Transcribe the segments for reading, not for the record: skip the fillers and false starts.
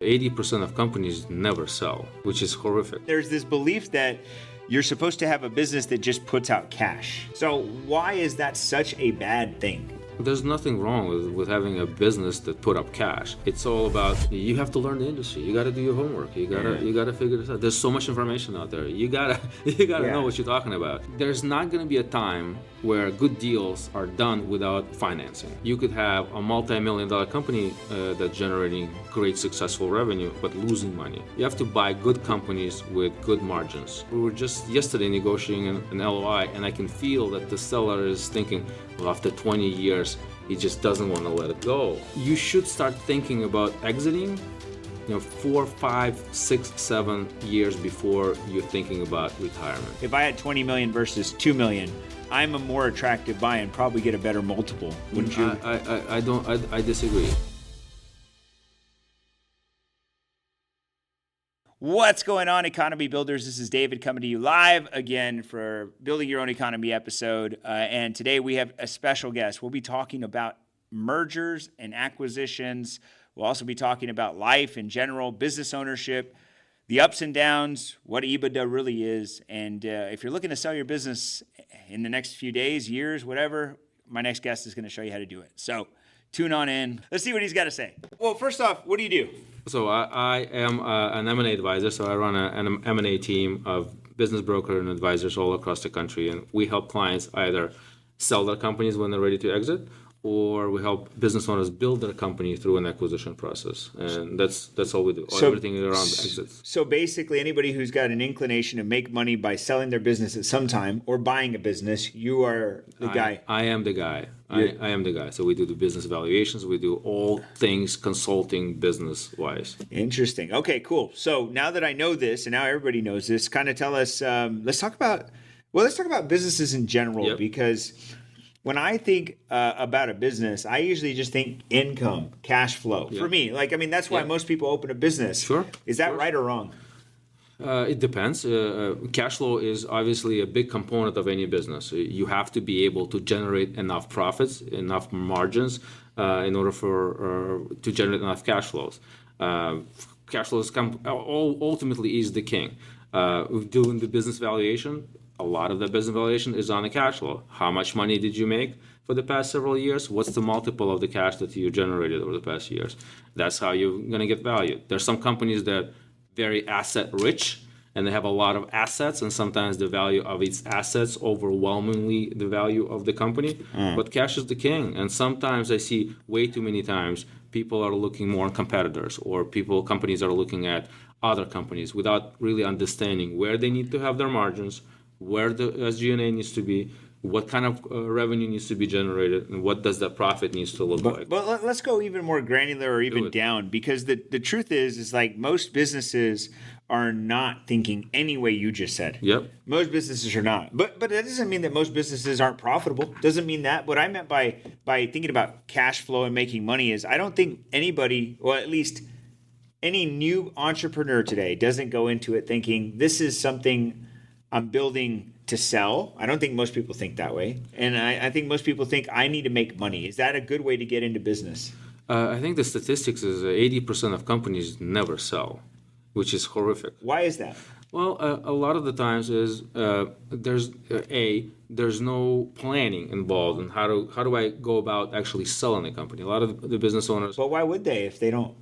80% of companies never sell, which is horrific. There's this belief that you're supposed to have a business that just puts out cash. So why is that such a bad thing? There's nothing wrong with having a business that put up cash. It's all about, you have to learn the industry. You got to do your homework. You got to figure this out. There's so much information out there. You gotta know what you're talking about. There's not going to be a time where good deals are done without financing. You could have a multi-million-dollar company that's generating great successful revenue but losing money. You have to buy good companies with good margins. We were just yesterday negotiating an LOI, and I can feel that the seller is thinking, well, after 20 years, he just doesn't want to let it go. You should start thinking about exiting 4, 5, 6, 7 years before you're thinking about retirement. If I had 20 million versus 2 million, I'm a more attractive buy and probably get a better multiple, wouldn't you? I disagree. What's going on, economy builders? This is David coming to you live again for Building Your Own Economy episode. And today we have a special guest. We'll be talking about mergers and acquisitions. We'll also be talking about life in general, business ownership, the ups and downs, what EBITDA really is. And if you're looking to sell your business in the next few days, years, whatever, my next guest is going to show you how to do it. So tune on in. Let's see what he's got to say. Well, first off, what do you do? So I am an M&A advisor. So I run an M&A team of business brokers and advisors all across the country. And we help clients either sell their companies when they're ready to exit, or we help business owners build their company through an acquisition process. And that's all we do, everything around exits. So basically, anybody who's got an inclination to make money by selling their business at some time or buying a business, you are the guy. I am the guy. I am the guy. So we do the business valuations. We do all things consulting business-wise. Interesting. Okay, cool. So now that I know this, and now everybody knows this, kind of tell us, let's talk about businesses in general, because when I think about a business, I usually just think income, cash flow. For me, that's why most people open a business. Sure. Is that right or wrong? It depends. Cash flow is obviously a big component of any business. You have to be able to generate enough profits, enough margins in order to generate enough cash flows. Cash flows ultimately is the king. Doing the business valuation, a lot of the business valuation is on the cash flow. How much money did you make for the past several years? What's the multiple of the cash that you generated over the past years? That's how you're going to get value. There's some companies that very asset rich and they have a lot of assets, and sometimes the value of its assets overwhelmingly the value of the company. But cash is the king. And sometimes I see way too many times people are looking more on competitors, or companies are looking at other companies without really understanding where they need to have their margins, where the SG&A needs to be, what kind of revenue needs to be generated, and what does that profit needs to look like. But let's go even more granular or even down, because the truth is like most businesses are not thinking any way you just said. Yep. Most businesses are not. But that doesn't mean that most businesses aren't profitable. Doesn't mean that. What I meant by thinking about cash flow and making money is I don't think anybody, or at least any new entrepreneur today, doesn't go into it thinking this is something I'm building to sell. I don't think most people think that way. And I think most people think I need to make money. Is that a good way to get into business? I think the statistics is 80% of companies never sell, which is horrific. Why is that? Well, a lot of the times is there's no planning involved in how do I go about actually selling a company. A lot of the business owners. But why would they if they don't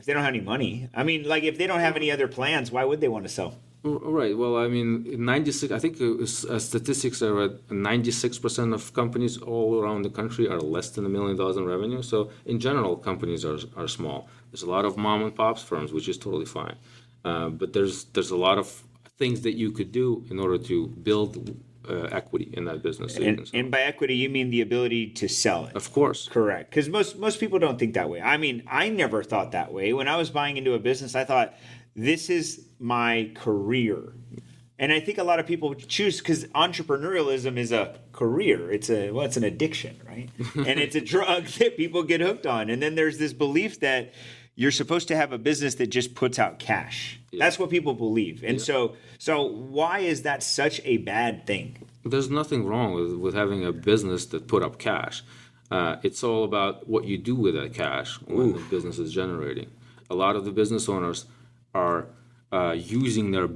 have any money? I mean, like if they don't have any other plans, why would they want to sell? Right. Well, I mean, 96. I think statistics are at 96% of companies all around the country are less than $1 million in revenue. So, in general, companies are small. There's a lot of mom and pops firms, which is totally fine. But there's a lot of things that you could do in order to build equity in that business. And by equity, you mean the ability to sell it? Of course. Correct. Because most people don't think that way. I mean, I never thought that way. When I was buying into a business, I thought, this is my career. And I think a lot of people choose, because entrepreneurialism is a career. It's an addiction, right? And it's a drug that people get hooked on. And then there's this belief that you're supposed to have a business that just puts out cash. Yeah. That's what people believe. And so why is that such a bad thing? There's nothing wrong with having a business that put up cash. It's all about what you do with that cash when the business is generating. a lot of the business owners are using their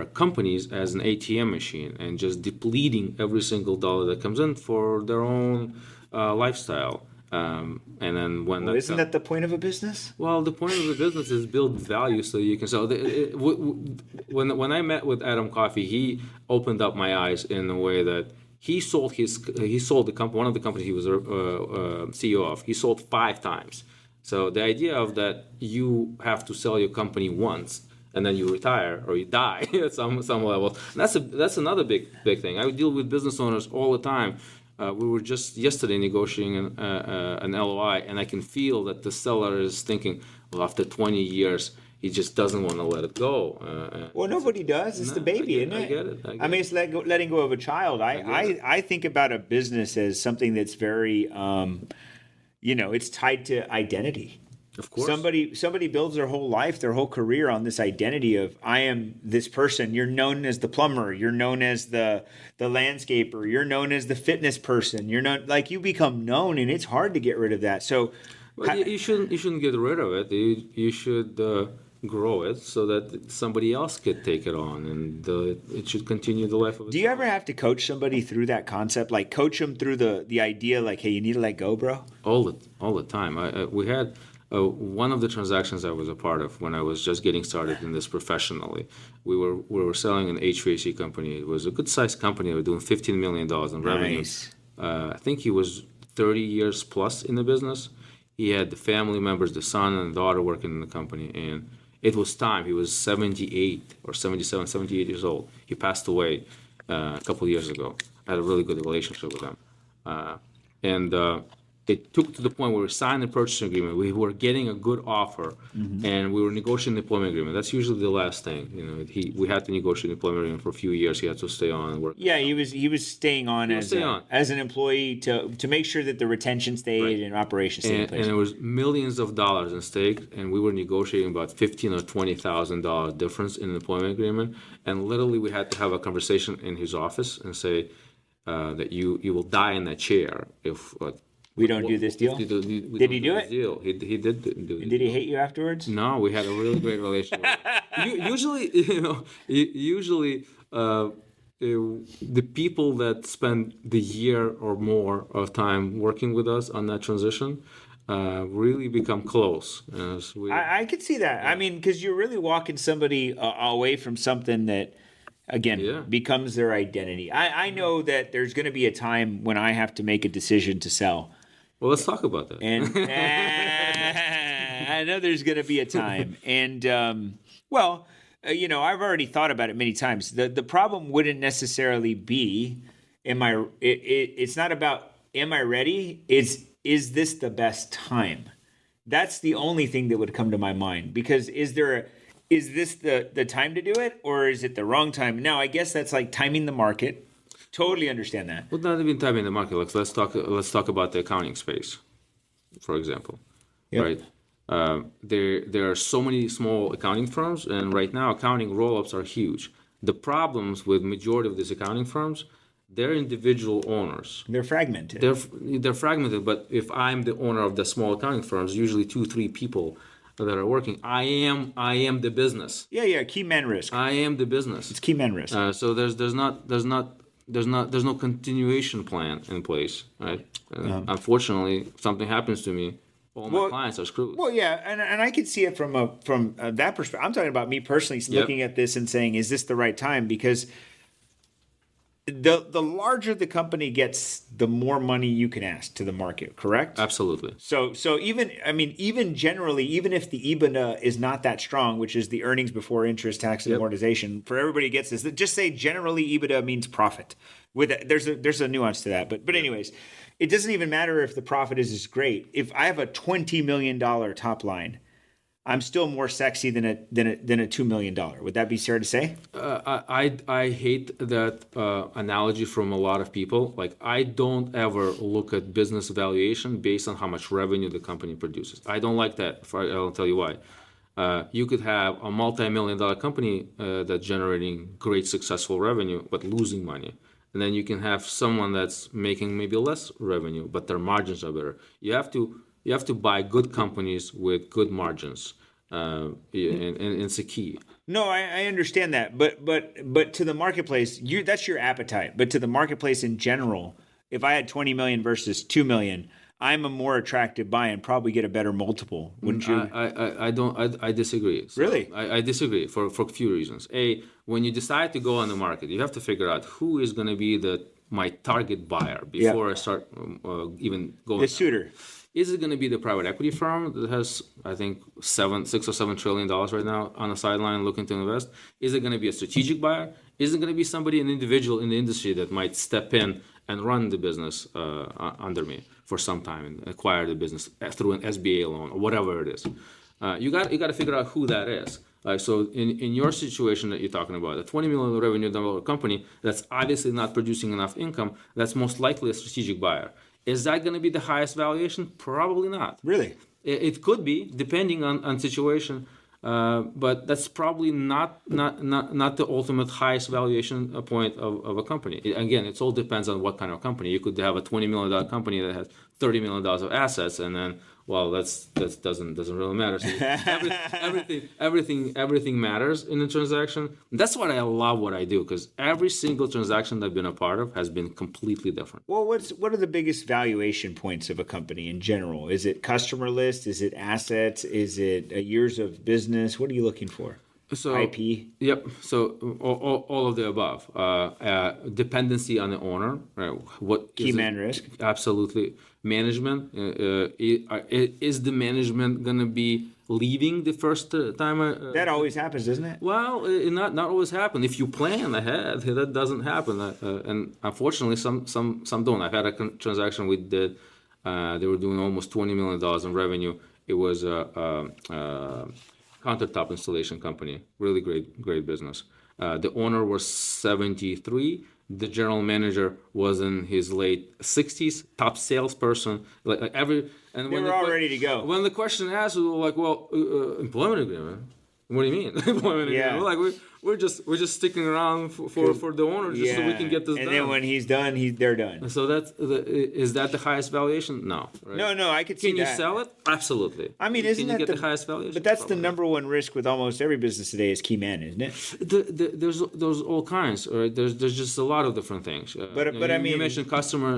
companies as an ATM machine and just depleting every single dollar that comes in for their own lifestyle. And then when Well, that isn't that the point of a business? well, the point of the business is build value so you can sell. When I met with Adam Coffey, he opened up my eyes in a way that he sold the company, one of the companies he was CEO of. He sold 5 times. So the idea of that you have to sell your company once and then you retire or you die at some level. That's another big thing. I deal with business owners all the time. We were just yesterday negotiating an LOI, and I can feel that the seller is thinking, well, after 20 years, he just doesn't want to let it go. Well, nobody does. It's the baby, isn't it? I get it. I mean, it's letting go of a child. I think about a business as something that's very, it's tied to identity. Of course. Somebody builds their whole life, their whole career on this identity of I am this person. You're known as the plumber. You're known as the landscaper. You're known as the fitness person. You're not like you become known, and it's hard to get rid of that. So, well, you shouldn't get rid of it. You should grow it so that somebody else could take it on, and it should continue the life of it. Do you ever have to coach somebody through that concept? Like coach them through the idea, like, hey, you need to let go, bro. All the time. We had. One of the transactions I was a part of when I was just getting started in this professionally, we were selling an HVAC company. It was a good sized company. We were doing $15 million in revenue. Nice. I think he was 30 years plus in the business. He had the family members, the son and the daughter working in the company, and it was time. He was 78 or 77, 78 years old. He passed away a couple of years ago. I had a really good relationship with him. It took to the point where we signed the purchase agreement. We were getting a good offer, and we were negotiating the employment agreement. That's usually the last thing. We had to negotiate the employment agreement for a few years. He had to stay on and work. Yeah, he was staying on as an employee to make sure that the retention stayed and operations stayed in place. And there was millions of dollars in stake, and we were negotiating about $15,000 or $20,000 difference in the employment agreement. And literally, we had to have a conversation in his office and say that you will die in that chair if. We don't do this deal? Did he do it? He did do it. And did he hate you afterwards? No, we had a really great relationship. Usually, the people that spend the year or more of time working with us on that transition really become close. I could see that. Yeah. I mean, because you're really walking somebody away from something that, again, becomes their identity. I know that there's going to be a time when I have to make a decision to sell. Well, let's talk about that. And I know there's going to be a time. And, I've already thought about it many times. The problem wouldn't necessarily be, it's not about, am I ready? Is this the best time? That's the only thing that would come to my mind. Because is this the time to do it? Or is it the wrong time? Now, I guess that's like timing the market. Totally understand that. Well, not even timing the market. Let's talk about the accounting space, for example. Yep. Right? There are so many small accounting firms, and right now accounting roll-ups are huge. The problems with majority of these accounting firms, they're individual owners. They're fragmented. They're fragmented. But if I'm the owner of the small accounting firms, usually 2-3 people that are working, I am the business. Yeah. Key man risk. I am the business. It's key man risk. So there's no continuation plan in place, right? Unfortunately, if something happens to me, all my clients are screwed. Well, yeah, and I could see it from that perspective. I'm talking about me personally looking at this and saying, is this the right time? Because the larger the company gets, the more money you can ask to the market, correct? Absolutely. So even generally, even if the EBITDA is not that strong, which is the earnings before interest, tax, and amortization, for everybody who gets this, just say generally EBITDA means profit. There's a nuance to that, but anyways, it doesn't even matter if the profit is great. If I have a $20 million top line, I'm still more sexy than a $2 million. Would that be fair to say? I hate that analogy from a lot of people. Like, I don't ever look at business valuation based on how much revenue the company produces. I don't like that. I'll tell you why. You could have a multi-million-dollar company that's generating great successful revenue but losing money. And then you can have someone that's making maybe less revenue, but their margins are better. You have to You have to buy good companies with good margins, and it's a key. No, I understand that, but to the marketplace, that's your appetite. But to the marketplace in general, if I had 20 million versus 2 million, I'm a more attractive buy and probably get a better multiple, wouldn't you? I don't. I disagree. So Really? I disagree for a few reasons. A, when you decide to go on the market, you have to figure out who is going to be my target buyer before I start even going. The suitor. Is it going to be the private equity firm that has, I think, $6 or $7 trillion right now on the sideline looking to invest? Is it going to be a strategic buyer? Is it going to be somebody, an individual in the industry that might step in and run the business under me for some time and acquire the business through an SBA loan or whatever it is? You got to figure out who that is. So in your situation that you're talking about, a $20 million revenue company that's obviously not producing enough income, that's most likely a strategic buyer. Is that going to be the highest valuation? Probably not. Really? It could be, depending on situation, but that's probably not the ultimate highest valuation point of a company. Again, it all depends on what kind of company. You could have a $20 million company that has $30 million of assets, and then, well, that doesn't really matter. So everything matters in a transaction. That's what I love what I do, because every single transaction that I've been a part of has been completely different. Well, what are the biggest valuation points of a company in general? Is it customer list? Is it assets? Is it years of business? What are you looking for? So, IP? Yep. So all of the above. Dependency on the owner. Right? What Key man risk? Absolutely. Management. Is the management going to be leaving the first time? That always happens, doesn't it? Well, not always happen. If you plan ahead, that doesn't happen. And unfortunately, some don't. I've had a transaction we did. They were doing almost $20 million in revenue. It was countertop installation company, really great business. The owner was 73. The general manager was in his late 60s. Top salesperson, And they were all ready to go. When the question asked, we were like, "Well, employment agreement. What do you mean, employment agreement? We're like we're just sticking around for the owner just so we can get this done." And then when he's done, they're done. So is that the highest valuation? No. Right? No, I could see that. Can you sell it? Absolutely. I mean, isn't that the highest valuation? But that's the number one risk with almost every business today is key man, isn't it? There's all kinds. Right? There's just a lot of different things. But I mean, you mentioned customer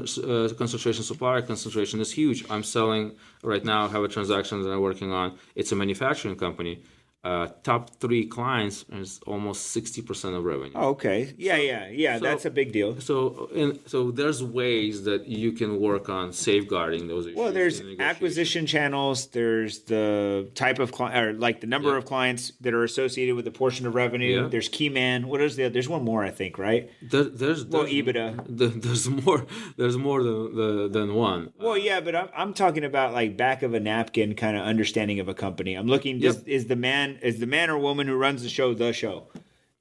concentration, supplier concentration is huge. I'm selling right now. I have a transaction that I'm working on. It's a manufacturing company. Top 3 clients is almost 60% of revenue. Oh, okay. Yeah. So, that's a big deal. So there's ways that you can work on safeguarding those issues. Well, there's acquisition channels. There's the type of client, or like the number of clients that are associated with a portion of revenue. Yeah. There's key man. What is there's one more, I think, right? There's EBITDA. There's more than one. Well, yeah, but I'm talking about like back of a napkin kind of understanding of a company. I'm looking. Is the man or woman who runs the show,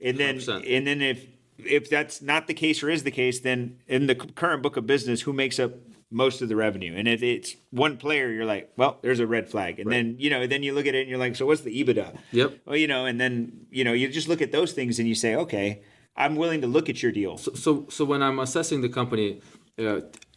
and then 100%. And then if that's not the case or is the case, then in the current book of business, who makes up most of the revenue? And if it's one player, you're like, well, there's a red flag. And then then you look at it and you're like, so what's the EBITDA? Yep. Well, and then you just look at those things and you say, okay, I'm willing to look at your deal. So when I'm assessing the company,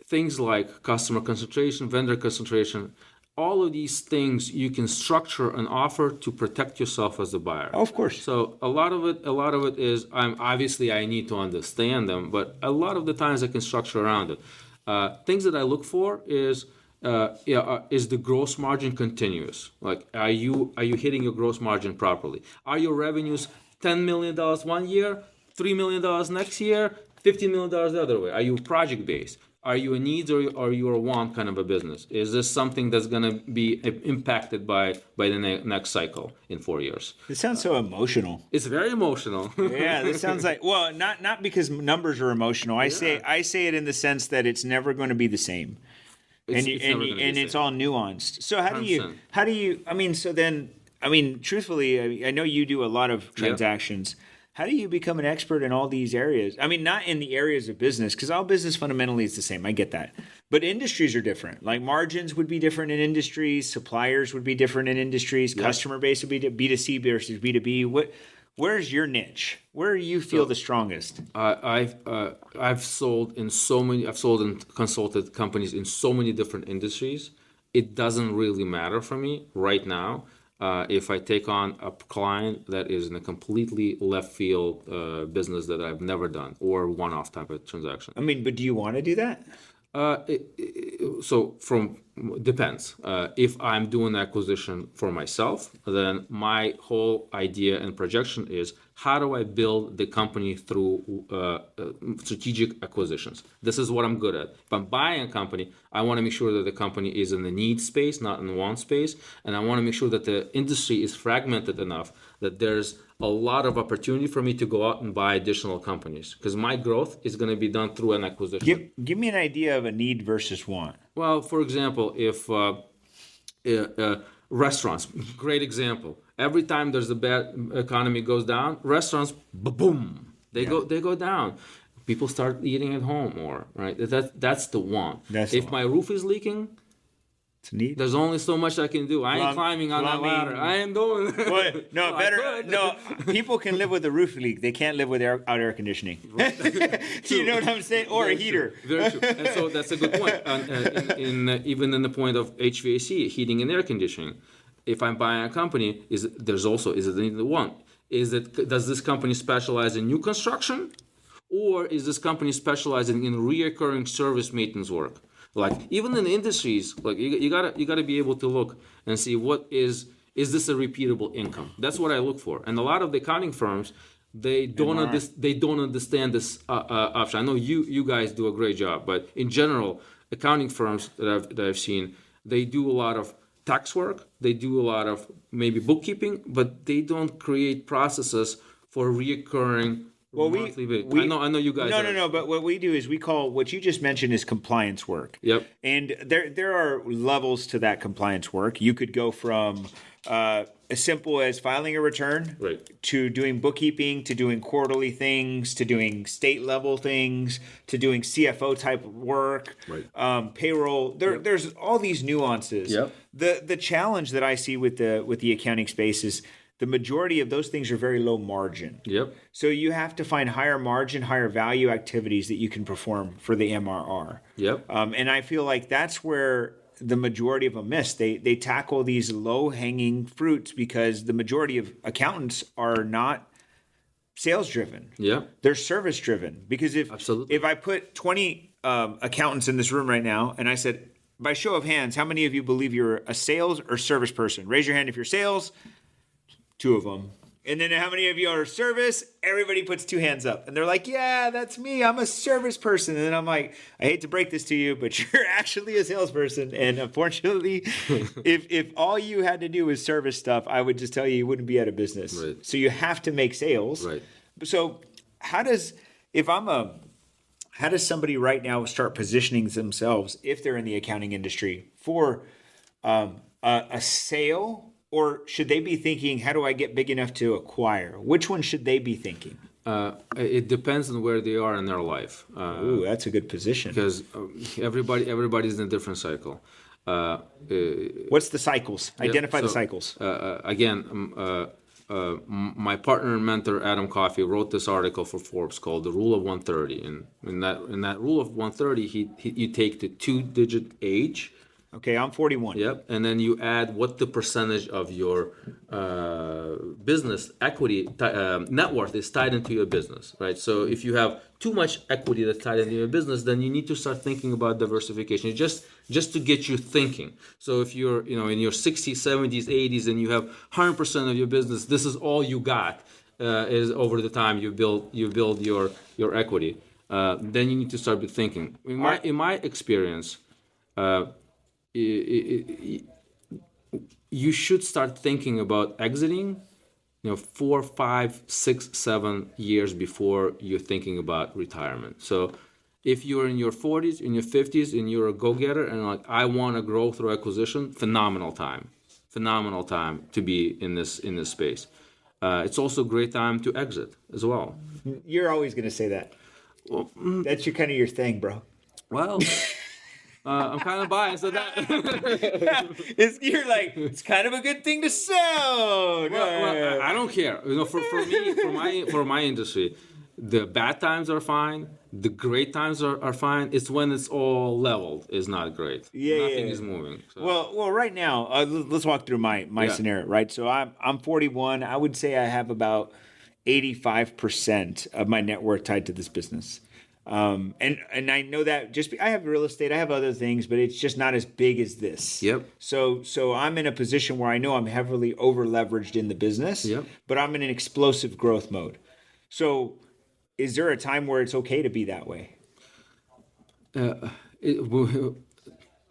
things like customer concentration, vendor concentration, all of these things you can structure an offer to protect yourself as the buyer. Oh, of course. So a lot of it is I need to understand them, but a lot of the times I can structure around it. Things that I look for is the gross margin continuous? Like, are you hitting your gross margin properly? Are your revenues $10 million one year, $3 million next year, $15 million the other way? Are you project based? Are you a needs or are you a want kind of a business? Is this something that's going to be impacted by the next cycle in 4 years? It sounds so emotional. It's very emotional. Yeah, this sounds like, well, not because numbers are emotional. I say it in the sense that it's never going to be the same. It's all nuanced. So how 100%. do you truthfully, I know you do a lot of transactions. Yep. How do you become an expert in all these areas? I mean, not in the areas of business, because all business fundamentally is the same. I get that. But industries are different. Like margins would be different in industries. Suppliers would be different in industries. Yep. Customer base would be B2C versus B2B. Where's your niche? Where do you feel the strongest? I've sold and consulted companies in so many different industries. it doesn't really matter for me right now. If I take on a client that is in a completely left field business that I've never done, or one-off type of transaction. I mean, but do you want to do that? So from depends. If I'm doing acquisition for myself, then my whole idea and projection is how do I build the company through strategic acquisitions. This is what I'm good at. If I'm buying a company, I want to make sure that the company is in the need space, not in the want space, and I want to make sure that the industry is fragmented enough that there's a lot of opportunity for me to go out and buy additional companies, because my growth is going to be done through an acquisition. Give me an idea of a need versus want. Well, for example, if restaurants, great example. Every time there's a bad economy goes down, restaurants, boom, they go down. People start eating at home more, right? That's the want. If my roof is leaking, it's neat. There's only so much I can do. I ain't climbing on that ladder. I ain't doing that. What? No, no, people can live with a roof leak. They can't live without air conditioning. You know what I'm saying? Or a heater. Very true. And so that's a good point. Even in the point of HVAC, heating and air conditioning, if I'm buying a company, is it the one? Does this company specialize in new construction, or is this company specializing in reoccurring service maintenance work? Like even in the industries, like you gotta be able to look and see what is this a repeatable income? That's what I look for. And a lot of the accounting firms, they don't understand this option. I know you guys do a great job, but in general, accounting firms that I've seen, they do a lot of tax work, they do a lot of maybe bookkeeping, but they don't create processes for reoccurring. Well, I know you guys. No. But what we do is we call what you just mentioned is compliance work. Yep. And there are levels to that compliance work. You could go from as simple as filing a return, right, to doing bookkeeping, to doing quarterly things, to doing state level things, to doing CFO type work, right, payroll. There's all these nuances. Yep. The challenge that I see with the accounting space is the majority of those things are very low margin. Yep. So you have to find higher margin, higher value activities that you can perform for the MRR. Yep. And I feel like that's where the majority of them miss. They tackle these low hanging fruits because the majority of accountants are not sales driven. Yeah. They're service driven. Because if I put 20 accountants in this room right now and I said, by show of hands, how many of you believe you're a sales or service person? Raise your hand if you're sales. 2 of them. And then how many of you are service? Everybody puts 2 hands up. And they're like, yeah, that's me. I'm a service person. And then I'm like, I hate to break this to you, but you're actually a salesperson. And unfortunately, if all you had to do was service stuff, I would just tell you wouldn't be out of business. Right. So you have to make sales. Right. So how does somebody right now start positioning themselves, if they're in the accounting industry, for a sale? Or should they be thinking, how do I get big enough to acquire? Which one should they be thinking? It depends on where they are in their life. Ooh, that's a good position. Because everybody's in a different cycle. What's the cycles? Identify the cycles. My partner and mentor Adam Coffey wrote this article for Forbes called "The Rule of 130," and in that rule of 130, you take the 2-digit age. Okay, I'm 41. Yep, and then you add what the percentage of your business equity net worth is tied into your business, right? So if you have too much equity that's tied into your business, then you need to start thinking about diversification, just to get you thinking. So if you're in your 60s, 70s, 80s, and you have 100% of your business, this is all you got is over the time you build your equity. Then you need to start thinking. In my experience. You should start thinking about exiting 4, 5, 6, 7 years before you're thinking about retirement. So if you're in your 40s, in your 50s, and you're a go-getter and like, I want to grow through acquisition, phenomenal time to be in this space. It's also a great time to exit as well. You're always going to say that. Well, that's your thing, bro. Well... I'm kind of biased at that. You're like, it's kind of a good thing to sell. Well, I don't care. For me, for my industry, The bad times are fine. The great times are fine. It's when it's all leveled is not great. Nothing is moving. So. Well, right now, let's walk through my scenario, right? So I'm 41. I would say I have about 85% of my net worth tied to this business. And I know that I have real estate, I have other things, but it's just not as big as this. Yep. So I'm in a position where I know I'm heavily over leveraged in the business, Yep. but I'm in an explosive growth mode. So is there a time where it's okay to be that way?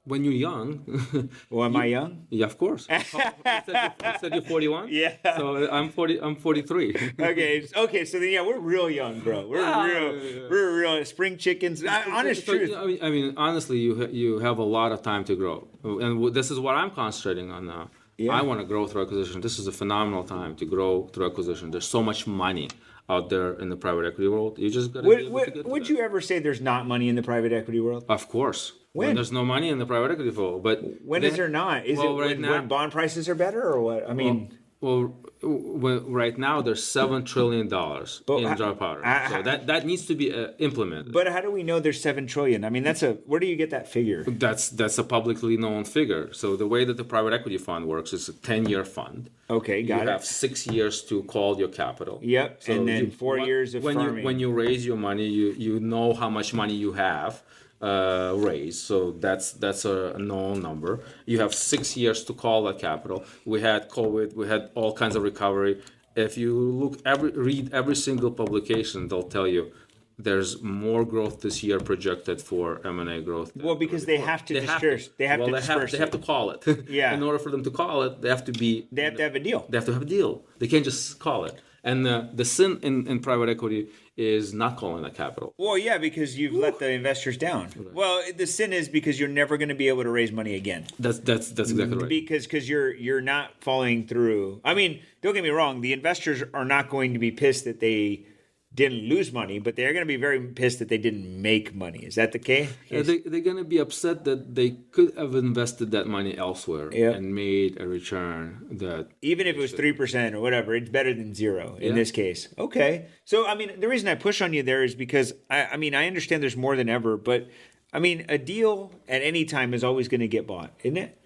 When you're young. Well, am I young? Yeah, of course. You said you're 41? Yeah. So I'm 43. Okay. So then, we're real young, bro. We're real spring chickens. Honest truth. I mean, honestly, you have a lot of time to grow, and this is what I'm concentrating on now. Yeah. I want to grow through acquisition. This is a phenomenal time to grow through acquisition. There's so much money out there in the private equity world. You just got to be able to get to Would that. you ever say there's not money in the private equity world? Of course. When? There's no money in the private equity world, but When is there not? Is it when bond prices are better, or what? I mean, right now there's $7 trillion in dry powder, so that needs to be implemented. but how do we know there's $7 trillion? I mean, where do you get that figure? That's a publicly known figure. So the way that the private equity fund works is a 10-year fund. Okay, got it. You have 6 years to call your capital. Yep, So and then 4 years of farming. When you raise your money, you know how much money you have raised. So that's a known number. You have 6 years to call that capital. We had COVID. We had all kinds of recovery. If you read every single publication, they'll tell you there's more growth this year projected for M&A growth. Well, because they have to disperse. They have to call it. Yeah. In order for them to call it, they have to have a deal. They have to have a deal. They can't just call it. And the sin in private equity is not calling that capital. Well, yeah, because you've let the investors down. Right. Well, the sin is because you're never going to be able to raise money again. That's exactly right. Because you're not following through. I mean, don't get me wrong. The investors are not going to be pissed that they didn't lose money, but they're going to be very pissed that they didn't make money. Is that the case? They're going to be upset that they could have invested that money elsewhere and made a return that... Even if it was 3% or whatever, it's better than zero in this case. Okay. So, I mean, the reason I push on you there is because, I understand there's more than ever, but, I mean, a deal at any time is always going to get bought, isn't it?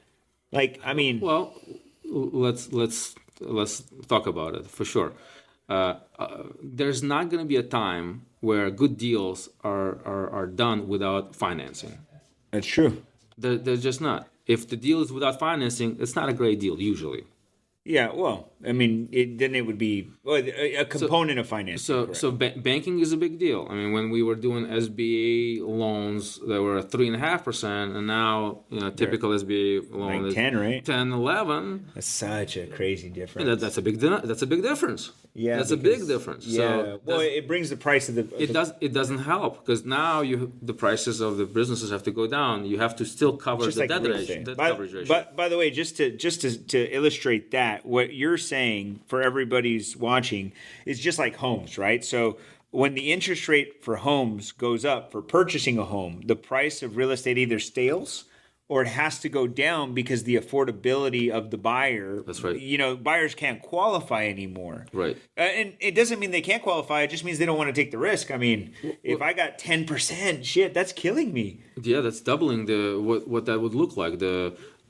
Like, I mean... Well, let's talk about it, for sure. There's not going to be a time where good deals are done without financing. That's true. There's just not. If the deal is without financing, it's not a great deal usually. Yeah, well, I mean, then it would be a component of financing. So banking is a big deal. I mean, when we were doing SBA loans that were at 3.5%, and now typical SBA loan like is 10, right? 10, 11. That's such a crazy difference. That's a big difference. Yeah, that's a big difference. Yeah, so well, it brings the price of the. It doesn't help because now the prices of the businesses have to go down. You have to still cover the debt coverage ratio. But by the way, just to illustrate that, what you're saying for everybody's watching is just like homes, right? So when the interest rate for homes goes up for purchasing a home, the price of real estate either stales or it has to go down because the affordability of the buyer. That's right. Buyers can't qualify anymore. Right. And it doesn't mean they can't qualify. It just means they don't want to take the risk. I mean, if I got 10%, shit, that's killing me. Yeah, that's doubling what that would look like.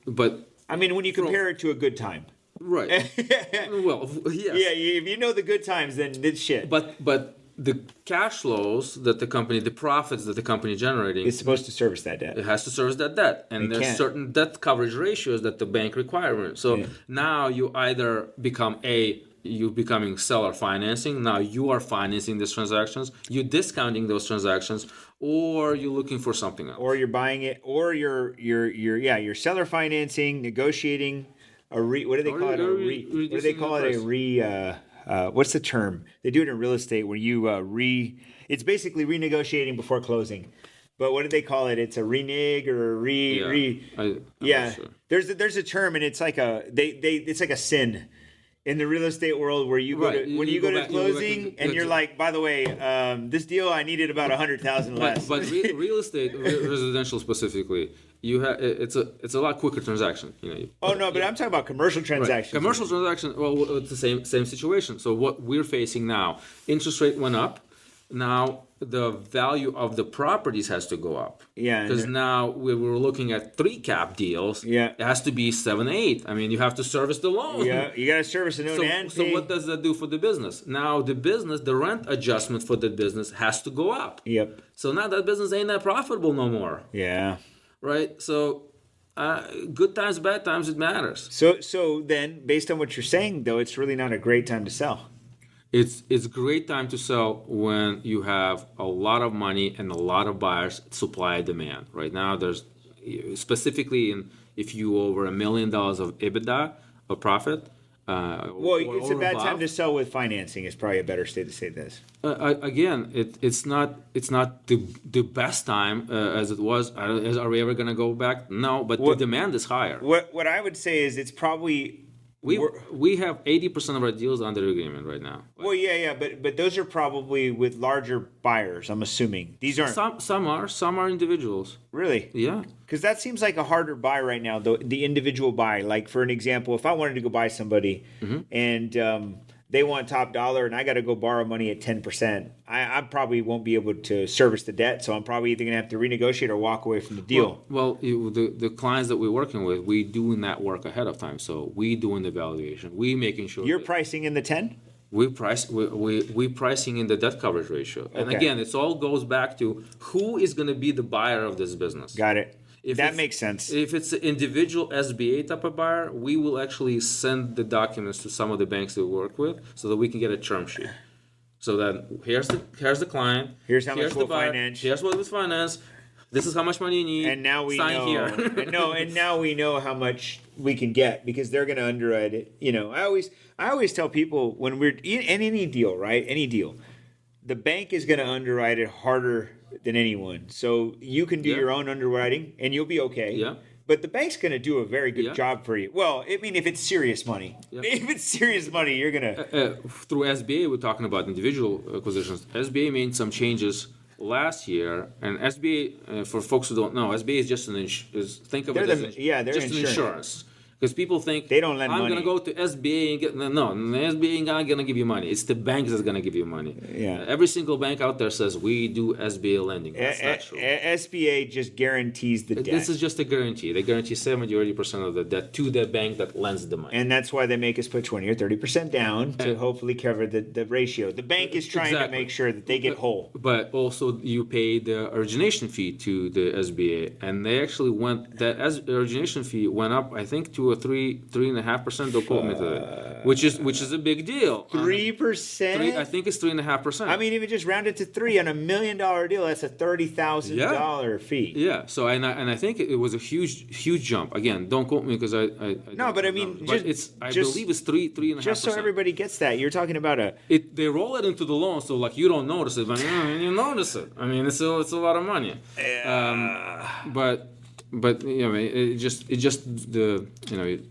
But I mean, when you compare it to a good time. Right. Well, yes. Yeah, if you know the good times, then it's shit. But the cash flows that the profits that the company is generating, it's supposed to service that debt. It has to service that debt. And there's certain debt coverage ratios that the bank requires. So now you either you're becoming seller financing. Now you are financing these transactions. You're discounting those transactions, or you're looking for something else. Or you're buying it, or you're seller financing, negotiating what do they call it? What's the term? They do it in real estate where you it's basically renegotiating before closing. But what do they call it? It's a renege or I'm not sure. There's a term, and it's like it's like a sin in the real estate world where you go to closing and you're like, by the way, this deal I needed about 100,000 less. But real estate, residential specifically, it's a lot quicker transaction. But I'm talking about commercial transactions. Right. Commercial transaction, well, it's the same situation. So what we're facing now, interest rate went up. now the value of the properties has to go up. Yeah, Because now we were looking at 3-cap deals. Yeah. It has to be 7, 8. I mean, you have to service the loan. Yeah, you got to service the note and So pay. what does that do for the business? Now the rent adjustment for the business has to go up. Yep. So now that business ain't that profitable no more, Yeah. right? So good times, bad times, it matters. So then, based on what you're saying, though, it's really not a great time to sell. It's a great time to sell when you have a lot of money and a lot of buyers, supply and demand. Right now, there's specifically if you over $1 million of EBITDA of profit. Well, it's a bad time to sell with financing. Is probably a better state to say this. Again, it's not the best time as it was. Are we ever going to go back? No, but the demand is higher. What I would say is it's probably. We have 80% of our deals under agreement right now. Well, yeah, but those are probably with larger buyers. I'm assuming these aren't. Some are individuals. Really? Yeah. Because that seems like a harder buy right now. The individual buy. Like for an example, if I wanted to go buy somebody and they want top dollar and I got to go borrow money at 10%, I probably won't be able to service the debt. So I'm probably either going to have to renegotiate or walk away from the deal. Well, the clients that we're working with, we doing that work ahead of time. So we doing the valuation. We making sure You're pricing in the 10? We pricing in the debt coverage ratio. And again, it all goes back to who is going to be the buyer of this business. Got it. That makes sense. If it's an individual SBA type of buyer, we will actually send the documents to some of the banks that we work with so that we can get a term sheet. So that here's the client. Here's how much we'll buyer, finance. Here's what was financed. This is how much money you need. And now we sign know. here. and now we know how much we can get because they're going to underwrite it. You know, I always tell people when we're in any deal, right? Any deal, the bank is going to underwrite it harder than anyone. So you can do your own underwriting and you'll be okay. Yeah. But the bank's going to do a very good job for you. Well, I mean, if it's serious money. Yeah. If it's serious money, you're going to... Through SBA, we're talking about individual acquisitions. SBA made some changes last year. And SBA, for folks who don't know, SBA is just think of it as they're insurance. Because people think they don't lend I'm money. going to go to SBA and get the SBA ain't going to give you money. It's the bank that's going to give you money. Yeah. Every single bank out there says we do SBA lending. That's not true. SBA just guarantees the debt. This is just a guarantee. They guarantee 70 or 80% of the debt to the bank that lends the money. And that's why they make us put 20 or 30% down to hopefully cover the ratio. The bank is trying to make sure that they get whole. But also you pay the origination fee to the SBA, and they actually origination fee went up, I think, to a 3.5%. Don't quote me to that, which is a big deal. 3%. I think it's 3.5%. I mean, even just round it to 3 on $1 million deal, that's a $30,000 fee. Yeah. So and I think it was a huge jump. Again, don't quote me because I no, but I mean, but I believe it's 3.5%. Just so everybody gets that, you're talking about they roll it into the loan, so like you don't notice it, but you notice it. I mean, it's a lot of money. But you know,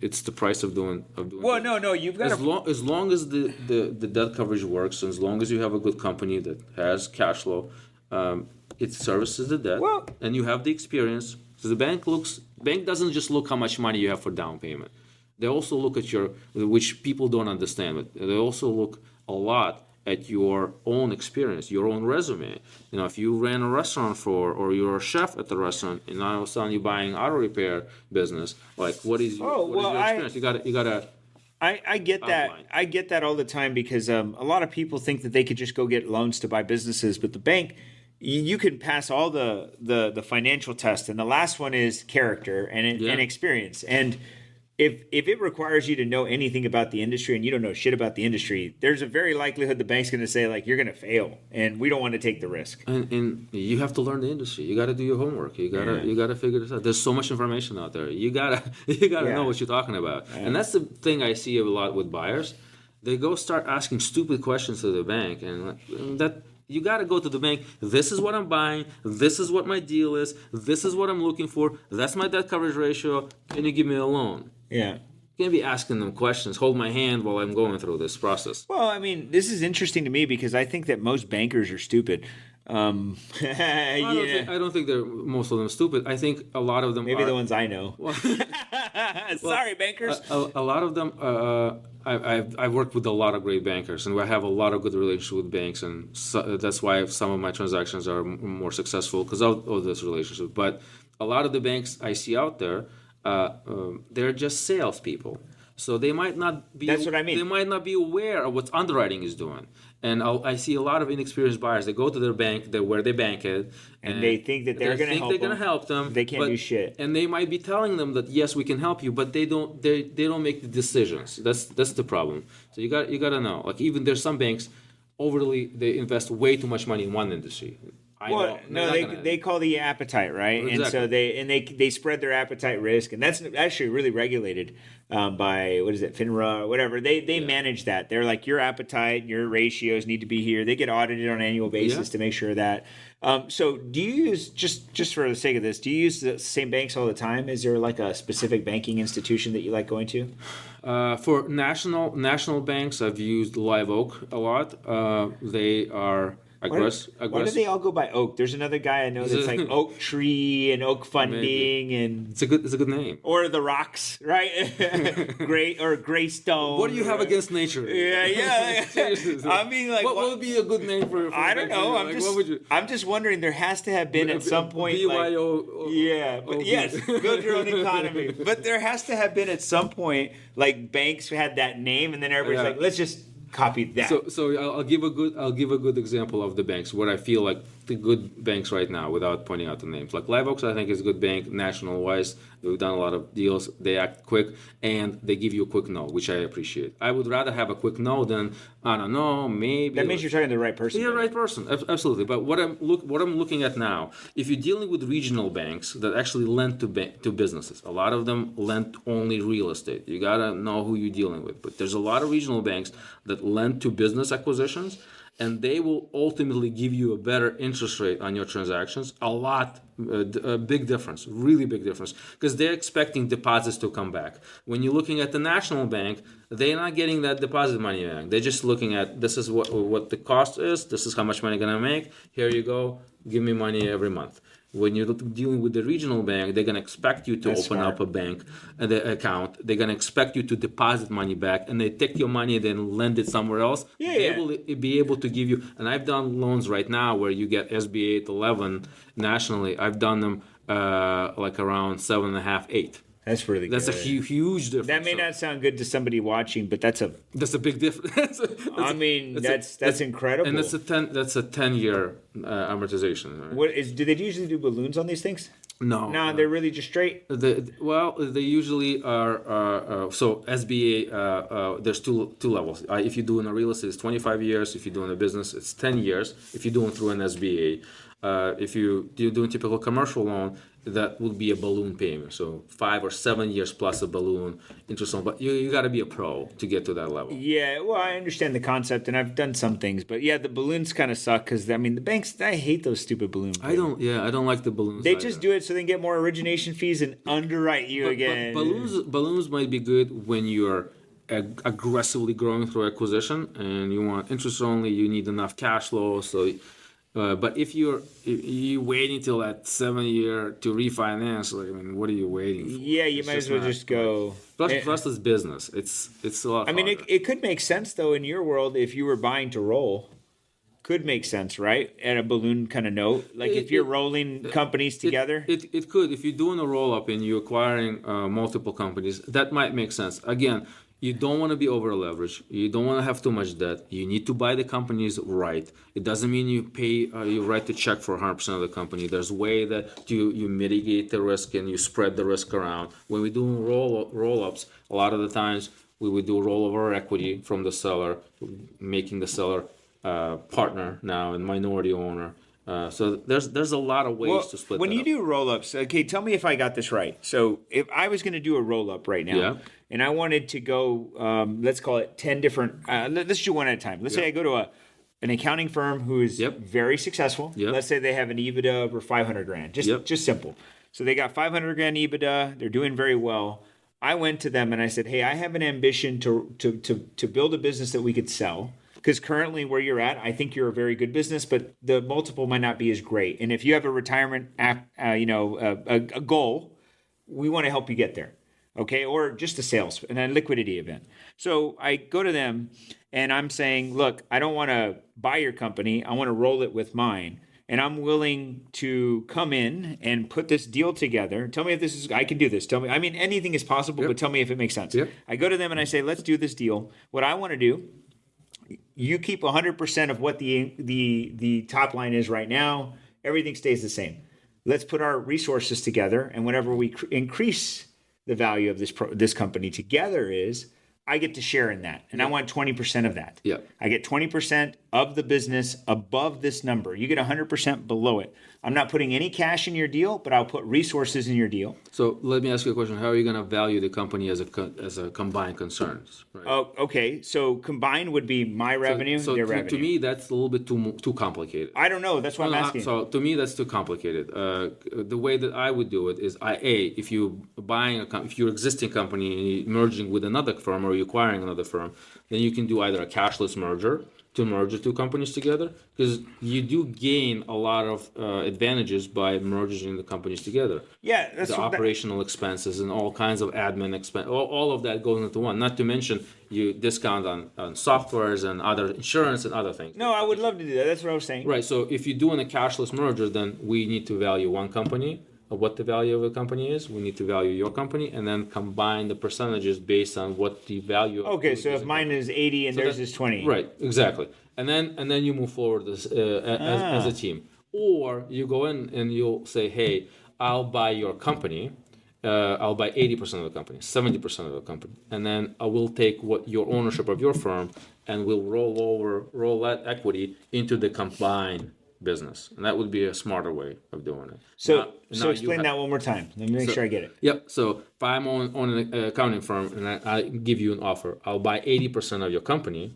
it's the price of doing. Well, no, you've got as long as the debt coverage works, and as long as you have a good company that has cash flow, it services the debt, and you have the experience. So the bank doesn't just look how much money you have for down payment. They also look at which people don't understand, but they also look a lot at your own experience, your own resume. You know, if you ran a restaurant or you're a chef at the restaurant, and now all of a sudden you're buying auto repair business, like what is your experience? You gotta. I get that. I get that all the time because a lot of people think that they could just go get loans to buy businesses, but the bank, you can pass all the financial tests, and the last one is character and experience. And if it requires you to know anything about the industry and you don't know shit about the industry, there's a very likelihood the bank's going to say, like, you're going to fail, and we don't want to take the risk. And you have to learn the industry. You got to do your homework. You got to figure this out. There's so much information out there. You gotta know what you're talking about. Yeah. And that's the thing I see a lot with buyers. They go start asking stupid questions to the bank, and that. You got to go to the bank. This is what I'm buying. This is what my deal is. This is what I'm looking for. That's my debt coverage ratio. Can you give me a loan? Yeah. You can't be asking them questions. Hold my hand while I'm going through this process. Well, I mean, this is interesting to me because I think that most bankers are stupid. I don't think most of them stupid. I think a lot of them maybe the ones I know. Sorry, bankers. A lot of them I've worked with a lot of great bankers, and I have a lot of good relationships with banks, and that's why some of my transactions are more successful because of this relationship. But a lot of the banks I see out there, they're just salespeople. So they might not be. That's what I mean. They might not be aware of what underwriting is doing, and I see a lot of inexperienced buyers. They go to their bank, where they bank it, and they think that they're going to help them. They're going to help them. They can't do shit. And they might be telling them that yes, we can help you, but they don't. They don't make the decisions. That's the problem. So you got to know. Like even there's some banks, they invest way too much money in one industry. They call the appetite, right? Exactly. And so they spread their appetite risk, and that's actually really regulated by what is it, FINRA or whatever. They manage that. They're like, your appetite, your ratios need to be here. They get audited on an annual basis to make sure that. So do you use, just for the sake of this, do you use the same banks all the time? Is there like a specific banking institution that you like going to? For national banks, I've used Live Oak a lot. They are aggressive. Why do they all go by Oak? There's another guy I know that's like Oak Tree and Oak Funding, and it's a good name. Or the Rocks, right? Greystone. What do you have against nature? Yeah. I mean, like, what would be a good name for I don't know. I'm just wondering. There has to have been at some point. BYO. Yes, build your own economy. But there has to have been at some point, like banks had that name, and then everybody's like, let's just copy that. So I'll give a good example of the banks where I feel like the good banks right now, without pointing out the names. Like Live Oaks, I think is a good bank national wise. We've done a lot of deals. They act quick and they give you a quick no, which I appreciate. I would rather have a quick no than I don't know, maybe. That means you're talking to the right person. Yeah, right person, absolutely. But what I'm looking at now, if you're dealing with regional banks that actually lend to businesses, a lot of them lend only real estate. You gotta know who you're dealing with. But there's a lot of regional banks that lend to business acquisitions, and they will ultimately give you a better interest rate on your transactions. A big difference, really big difference, because they're expecting deposits to come back. When you're looking at the national bank, they're not getting that deposit money back. They're just looking at, this is what the cost is, this is how much money I'm gonna make, here you go, give me money every month. When you're dealing with the regional bank, they're going to expect you to open up a bank account. They're going to expect you to deposit money back, and they take your money and then lend it somewhere else. They will be able to give you, and I've done loans right now where you get SBA 811 nationally. I've done them like around 7.5, 8. That's really good. That's a huge difference. That may not sound good to somebody watching, but that's a big difference. That's incredible. And that's a 10-year amortization. Right? Do they usually do balloons on these things? No, they're really just straight. They usually are. So SBA, there's two levels. If you're doing a real estate, it's 25 years. If you're doing a business, it's 10 years. If you're doing through an SBA, if you're doing typical commercial loan, that would be a balloon payment. So 5 or 7 years plus a balloon interest on. But you got to be a pro to get to that level. Yeah, well, I understand the concept, and I've done some things, but yeah, the balloons kind of suck because the banks. I hate those stupid balloons. I don't like the balloons. They just do it so they can get more origination fees and underwrite you again. But balloons might be good when you're aggressively growing through acquisition and you want interest only. You need enough cash flow, so. But if you waiting till that 7 year to refinance, what are you waiting for? Yeah, you might as well just go. Plus, it's business. It's a lot. It could make sense though in your world if you were buying to roll. Could make sense, right? At a balloon kind of note, like if you're rolling companies together. It could. If you're doing a roll up and you're acquiring multiple companies, that might make sense. Again. You don't want to be over leveraged. You don't want to have too much debt. You need to buy the companies right. It doesn't mean you write the check for 100% of the company. There's a way that you mitigate the risk and you spread the risk around. When we do roll-ups, a lot of the times we would do rollover equity from the seller, making the seller partner now and minority owner. So there's a lot of ways to split. When you do roll-ups, okay, tell me if I got this right. So if I was going to do a roll-up right now, and I wanted to go, let's call it 10 different. Let's do one at a time. Let's say I go to an accounting firm who is very successful. Let's say they have an EBITDA of over $500,000. Just simple. So they got $500,000 EBITDA. They're doing very well. I went to them and I said, hey, I have an ambition to build a business that we could sell. Because currently where you're at, I think you're a very good business, but the multiple might not be as great. And if you have a retirement a goal, we want to help you get there. okay, or just a sales and a liquidity event. So I go to them and I'm saying, look, I don't want to buy your company. I want to roll it with mine. And I'm willing to come in and put this deal together. Tell me if this is, I can do this. Tell me, I mean, anything is possible, but tell me if it makes sense. Yep. I go to them and I say, let's do this deal. What I want to do, you keep 100% of what the top line is right now. Everything stays the same. Let's put our resources together, and whenever we increase the value of this company together, I get to share in that, and I want 20% of that. Yeah. I get 20% of the business above this number. You get 100% below it. I'm not putting any cash in your deal, but I'll put resources in your deal. So let me ask you a question. How are you going to value the company as a combined concerns? Right? Oh, okay. So combined would be my revenue, their revenue. To me, that's a little bit too complicated. I don't know. That's why I'm asking. So to me, that's too complicated. The way that I would do it is, if you're buying if your existing company and you're merging with another firm or you're acquiring another firm, then you can do either a cashless merger to merge the two companies together, because you do gain a lot of advantages by merging the companies together. Yeah, that's the operational expenses and all kinds of admin expense. All of that goes into one. Not to mention you discount on softwares and other insurance and other things. No, I would love to do that. That's what I was saying. Right. So if you're doing a cashless merger, then we need to value one company. What the value of a company is, we need to value your company, and then combine the percentages based on what the value. Okay, so if mine is 80 and theirs is 20. Right, exactly, and then you move forward as a team, or you go in and you'll say, hey, I'll buy your company. I'll buy 80% of the company, 70% of the company, and then I will take your ownership of your firm, and we'll roll that equity into the combined business, and that would be a smarter way of doing it. So explain that one more time. Let me make sure I get it. Yep. So if I'm on an accounting firm and I give you an offer, I'll buy 80% of your company,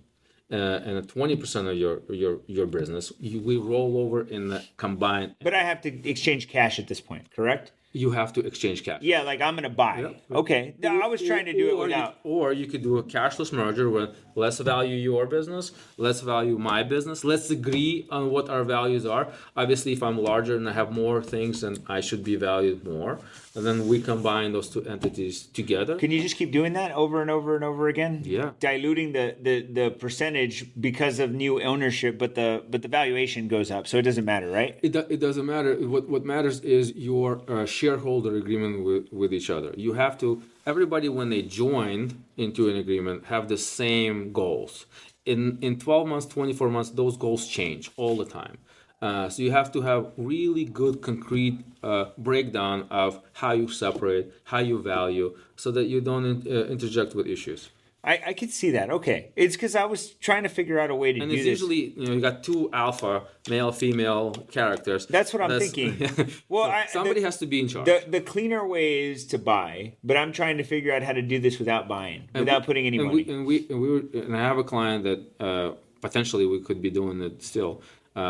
and 20% of your business. We roll over in the combined. But I have to exchange cash at this point, correct? You have to exchange cash. Yeah, like I'm going to buy. Yep. Okay. No, I was trying to do it without. Or you could do a cashless merger where let's value your business, let's value my business, let's agree on what our values are. Obviously, if I'm larger and I have more things, then I should be valued more. And then we combine those two entities together. Can you just keep doing that over and over and over again? Yeah. Diluting the percentage because of new ownership, but the valuation goes up, so it doesn't matter, right? It doesn't matter. What matters is your shareholder agreement with each other. You have to, everybody when they joined into an agreement have the same goals. In 12 months, 24 months, those goals change all the time. So you have to have really good concrete breakdown of how you separate, how you value, so that you don't interject with issues. I could see that. Okay. It's because I was trying to figure out a way to do this. And it's usually, you got two alpha, male, female characters. That's what I'm thinking. Well, somebody has to be in charge. The cleaner way is to buy, but I'm trying to figure out how to do this without buying, without putting any money. And I have a client that potentially we could be doing it still.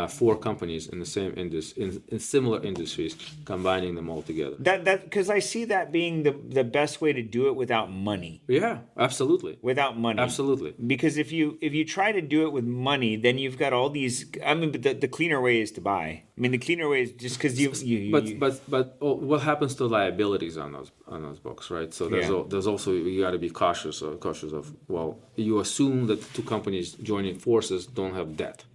4 companies in the same industry, in similar industries, combining them all together. That because I see that being the best way to do it without money. Yeah, absolutely. Without money, absolutely. Because if you try to do it with money, then you've got all these. I mean, but the cleaner way is to buy. I mean, the cleaner way is just because But what happens to liabilities on those books, right? So there's also you got to be cautious of. Well, you assume that the two companies joining forces don't have debt.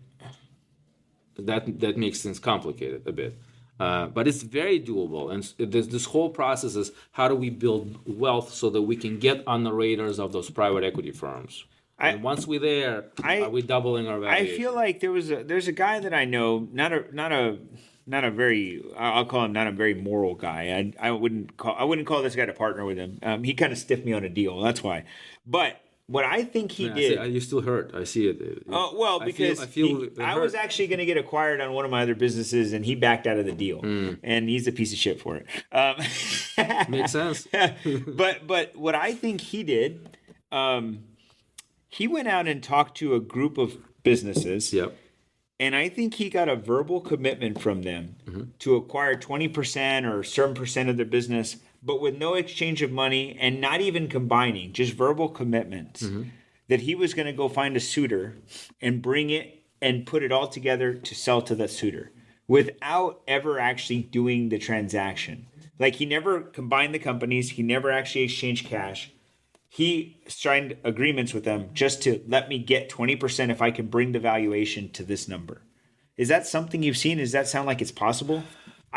That makes things complicated a bit, but it's very doable. And this whole process is how do we build wealth so that we can get on the radars of those private equity firms. And once we're there, are we doubling our valuation? I feel like there's a guy that I know, not a very, I'll call him not a very moral guy. I wouldn't call this guy to partner with him. He kind of stiffed me on a deal. That's why, but. What I think he did. You're still hurt. I see it. Oh, well, because I was actually going to get acquired on one of my other businesses, and he backed out of the deal. And he's a piece of shit for it. Makes sense. But what I think he did, he went out and talked to a group of businesses. Yep. And I think he got a verbal commitment from them to acquire 20% or a certain percent of their business, but with no exchange of money and not even combining, just verbal commitments that he was going to go find a suitor and bring it and put it all together to sell to that suitor without ever actually doing the transaction. Like he never combined the companies. He never actually exchanged cash. He signed agreements with them just to let me get 20% if I can bring the valuation to this number. Is that something you've seen? Does that sound like it's possible?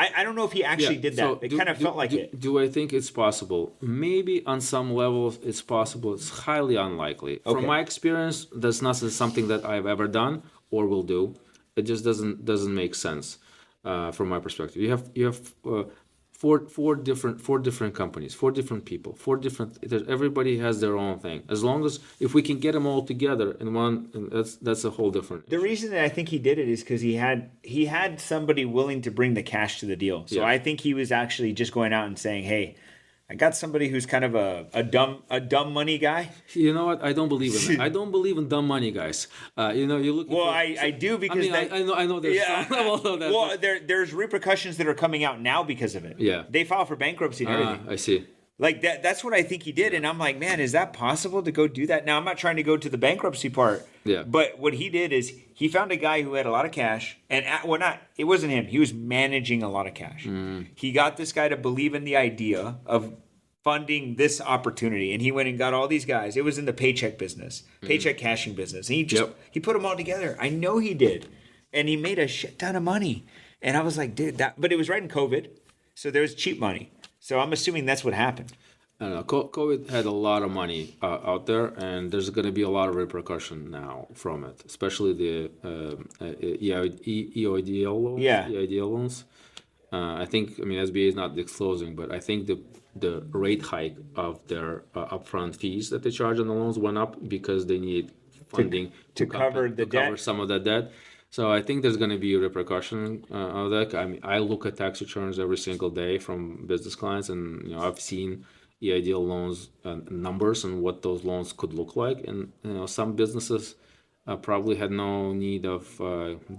I don't know if he actually did that. So It kind of felt like it. Do I think it's possible? Maybe on some levels it's possible. It's highly unlikely. Okay. From my experience, that's not something that I've ever done or will do. It just doesn't make sense from my perspective. You have four different companies, four different people, everybody has their own thing. As long as if we can get them all together in one, and that's a whole different. The reason that I think he did it is because he had somebody willing to bring the cash to the deal. So Yeah. I think he was actually just going out and saying, "Hey, I got somebody who's kind of a dumb money guy." You know what? I don't believe in that. I don't believe in dumb money guys. You look. Well, I do because I know there's some level of that. Well, there's repercussions that are coming out now because of it. Yeah. They file for bankruptcy and everything. I see. Like that's what I think he did, and I'm like, man, is that possible to go do that? Now I'm not trying to go to the bankruptcy part, Yeah. But what he did is he found a guy who had a lot of cash, and it wasn't him. He was managing a lot of cash. He got this guy to believe in the idea of funding this opportunity, and he went and got all these guys. It was in the paycheck business, paycheck cashing business, and he put them all together. I know he did, and he made a shit ton of money. And I was like, dude, but it was right in COVID, so there was cheap money. So I'm assuming that's what happened. I don't know. COVID had a lot of money out there, and there's going to be a lot of repercussion now from it, especially the EIDL loans. Yeah. EIDL loans. I think, SBA is not disclosing, but I think the rate hike of their upfront fees that they charge on the loans went up because they need funding to cover the debt. Cover some of that debt. So I think there's going to be a repercussion of that. I look at tax returns every single day from business clients, and I've seen EIDL loans numbers and what those loans could look like, and some businesses probably had no need of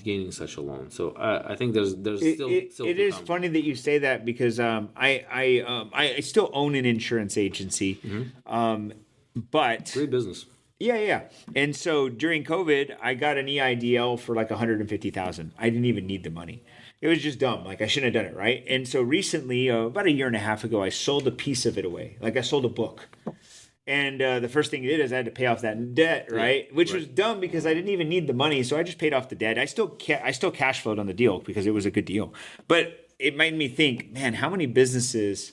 gaining such a loan. So I think there's still it is funny that you say that because I still own an insurance agency, but great business. Yeah. And so during COVID, I got an EIDL for like $150,000. I didn't even need the money. It was just dumb. Like I shouldn't have done it, right? And so recently, about a year and a half ago, I sold a piece of it away. Like I sold a book. And the first thing I did is I had to pay off that debt, right? Which was dumb because I didn't even need the money. So I just paid off the debt. I still cash flowed on the deal because it was a good deal. But it made me think, man, how many businesses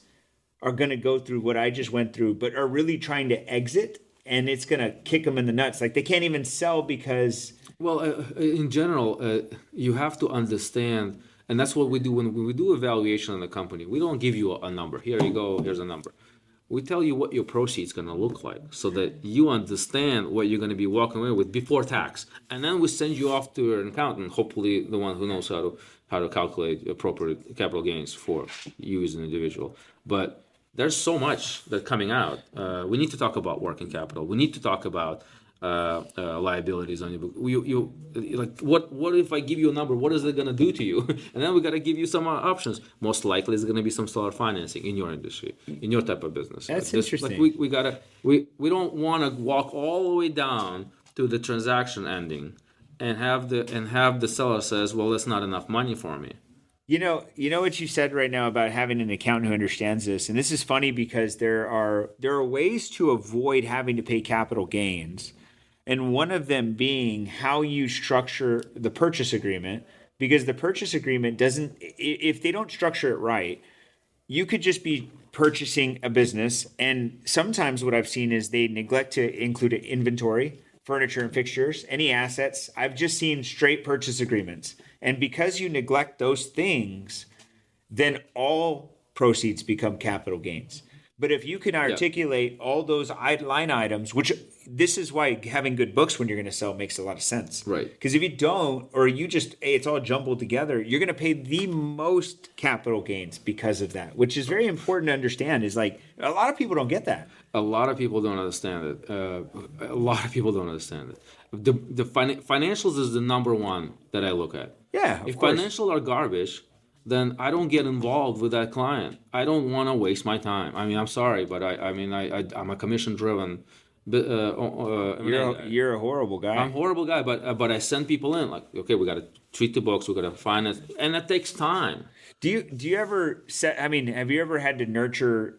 are going to go through what I just went through, but are really trying to exit? And it's going to kick them in the nuts. Like they can't even sell because... Well, in general, you have to understand, and that's what we do when we do evaluation on the company. We don't give you a number. Here you go, here's a number. We tell you what your proceeds going to look like so that you understand what you're going to be walking away with before tax. And then we send you off to an accountant, hopefully the one who knows how to calculate appropriate capital gains for you as an individual. But there's so much that's coming out. We need to talk about working capital. We need to talk about liabilities on your book. You like what if I give you a number? What is it going to do to you? And then we got to give you some options. Most likely, it's going to be some seller financing in your industry, in your type of business. That's interesting. Like we don't want to walk all the way down to the transaction ending, and have the seller says, well, that's not enough money for me. You know what you said right now about having an accountant who understands this, and this is funny because there are ways to avoid having to pay capital gains, and one of them being how you structure the purchase agreement, because the purchase agreement doesn't, if they don't structure it right, you could just be purchasing a business, and sometimes what I've seen is they neglect to include inventory, furniture and fixtures, any assets. I've just seen straight purchase agreements. And because you neglect those things, then all proceeds become capital gains. But if you can articulate all those line items, which this is why having good books when you're going to sell makes a lot of sense. Right. Because if you don't, or you just, it's all jumbled together, you're going to pay the most capital gains because of that, which is very important to understand. Is like, a lot of people don't get that. A lot of people don't understand it. A lot of people don't understand it. The financials is the number one that I look at. Yeah, if financials are garbage, then I don't get involved with that client. I don't want to waste my time. I mean, I'm sorry, but I'm a commission-driven You're a horrible guy. I'm a horrible guy, but I send people in like, okay, we got to treat the books, we got to finance, and that takes time. Do you ever set? I mean, have you ever had to nurture,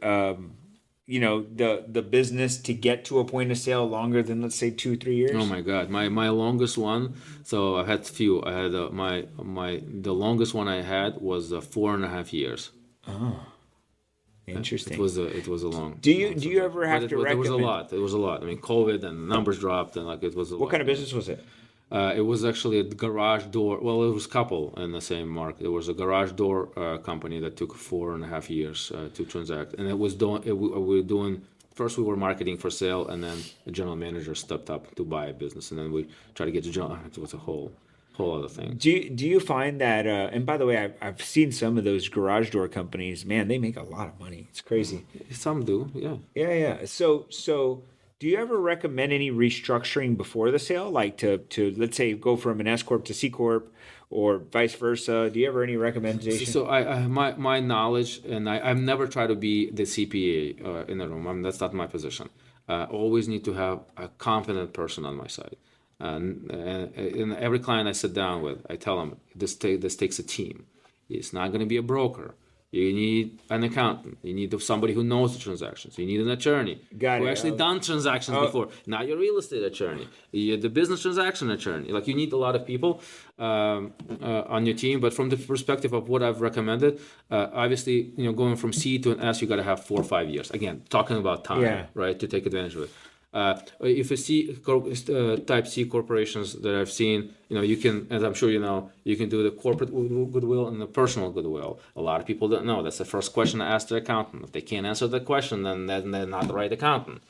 the business to get to a point of sale longer than, let's say, 2-3 years? Oh my God, my longest one. So I had few. I had the longest one I had was 4.5 years. Oh, interesting. It was a long. Do you ever have to recommend? There was a lot. It was a lot. I mean, COVID and the numbers dropped, and like it was a lot. What kind of business was it? It was actually a garage door. Well, it was a couple in the same market. It was a garage door company that took 4.5 years to transact, and it was doing. We were doing. First, we were marketing for sale, and then the general manager stepped up to buy a business, and then we tried to get to general. It was a whole other thing. Do you find that? And by the way, I've seen some of those garage door companies. Man, they make a lot of money. It's crazy. Some do, yeah. Yeah. So. Do you ever recommend any restructuring before the sale, like to let's say go from an S corp to C corp, or vice versa? Do you ever any recommendations? So my knowledge, and I've never tried to be the CPA in the room. That's not my position. Always need to have a competent person on my side. And every client I sit down with, I tell them this takes a team. It's not going to be a broker. You need an accountant. You need somebody who knows the transactions. You need an attorney who actually done transactions before. Not your real estate attorney. You're the business transaction attorney. Like you need a lot of people on your team. But from the perspective of what I've recommended, obviously, going from C to an S, you got to have 4 or 5 years. Again, talking about time, right, to take advantage of it. If you see type C corporations that I've seen, you can, as I'm sure you can do the corporate goodwill and the personal goodwill. A lot of people don't know. That's the first question I ask their accountant. If they can't answer the question, then they're not the right accountant.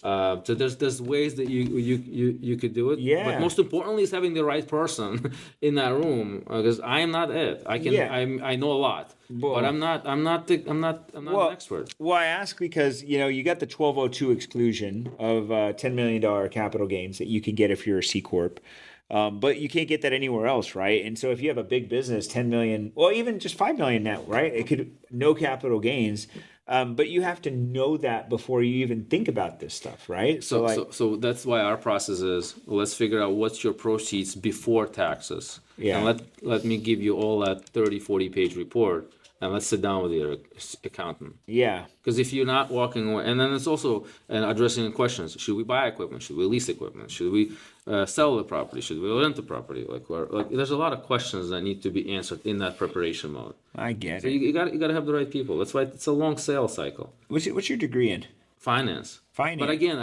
So there's ways that you could do it. Yeah. But most importantly is having the right person in that room, because I am not it. I know a lot, but I'm not an expert. Well, I ask because you got the 1202 exclusion of $10 million capital gains that you can get if you're a C corp. But you can't get that anywhere else, right? And so if you have a big business, 10 million, well, even just 5 million now, right? It could no capital gains. But you have to know that before you even think about this stuff, right? So that's why our process is, let's figure out what's your proceeds before taxes. Yeah. And let me give you all that 30, 40 page report, and let's sit down with your accountant. Yeah. Because if you're not walking away, and then it's also addressing questions. Should we buy equipment? Should we lease equipment? Should we sell the property? Should we rent the property? Like there's a lot of questions that need to be answered in that preparation mode. I get So it. you got to have the right people. That's why it's a long sales cycle. What's your degree in? Finance. Finance. But again,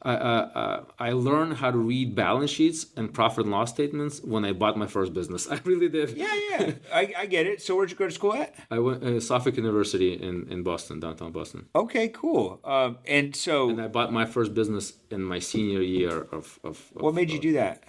I learned how to read balance sheets and profit and loss statements when I bought my first business. I really did. Yeah. I get it. So where'd you go to school at? I went Suffolk University in Boston, downtown Boston. Okay, cool. And I bought my first business in my senior year of what made you do that?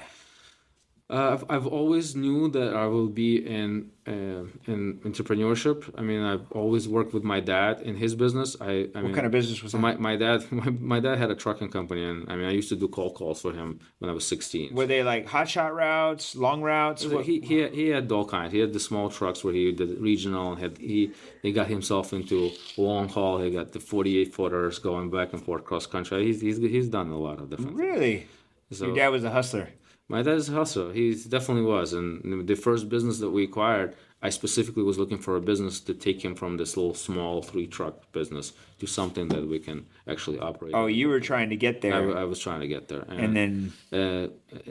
I've always knew that I will be in entrepreneurship. I mean, I've always worked with my dad in his business. What kind of business was that? My dad had a trucking company, and I used to do cold calls for him when I was 16. Were they like hot shot routes, long routes? He had all kinds. He had the small trucks where he did regional, and he got himself into long haul. He got the 48 footers going back and forth cross country. He's done a lot of different. Really? So, your dad was a hustler. My dad is a hustler. He definitely was. And the first business that we acquired, I specifically was looking for a business to take him from this little small 3-truck business to something that we can actually operate. Oh, you were trying to get there. I was trying to get there. And then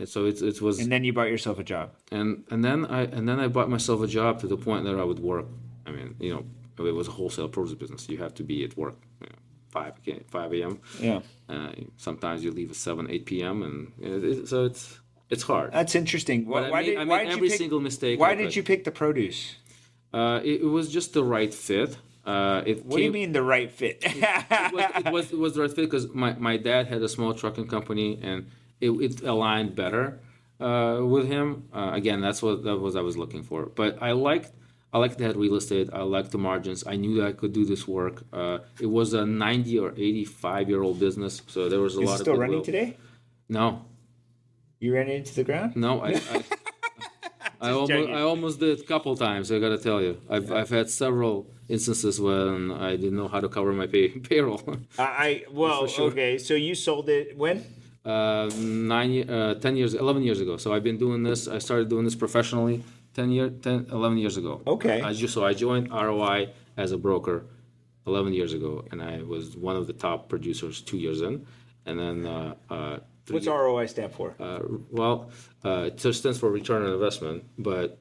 so it was. And then you bought yourself a job. And then I bought myself a job to the point that I would work. I mean, it was a wholesale produce business. You have to be at work 5 a.m. Yeah. Sometimes you leave at 7, 8 p.m. and so it's hard. That's interesting. Why did every single mistake. Why did you pick the produce? It was just the right fit. What do you mean the right fit? it was the right fit because my dad had a small trucking company and it aligned better with him. Again, that's what I was looking for. But I liked that real estate. I liked the margins. I knew that I could do this work. It was a 90 or 85-year-old business, so there was a lot of. Is it still running today? No. You ran it into the ground? No, I almost did a couple times. I got to tell you, I've had several instances when I didn't know how to cover my payroll. Sure. Okay. So you sold it when? 10 years, 11 years ago. So I've been doing this. I started doing this professionally 11 years ago. Okay. I joined ROI as a broker 11 years ago, and I was one of the top producers 2 years in, and then What's ROI stand for? It just stands for return on investment, but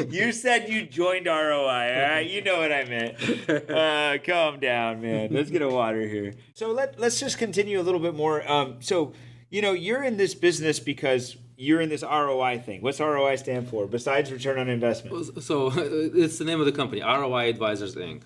You said you joined ROI, all right? You know what I meant. Calm down, man. Let's get a water here. So let's just continue a little bit more. So, you're in this business because you're in this ROI thing. What's ROI stand for besides return on investment? So it's the name of the company, ROI Advisors Inc.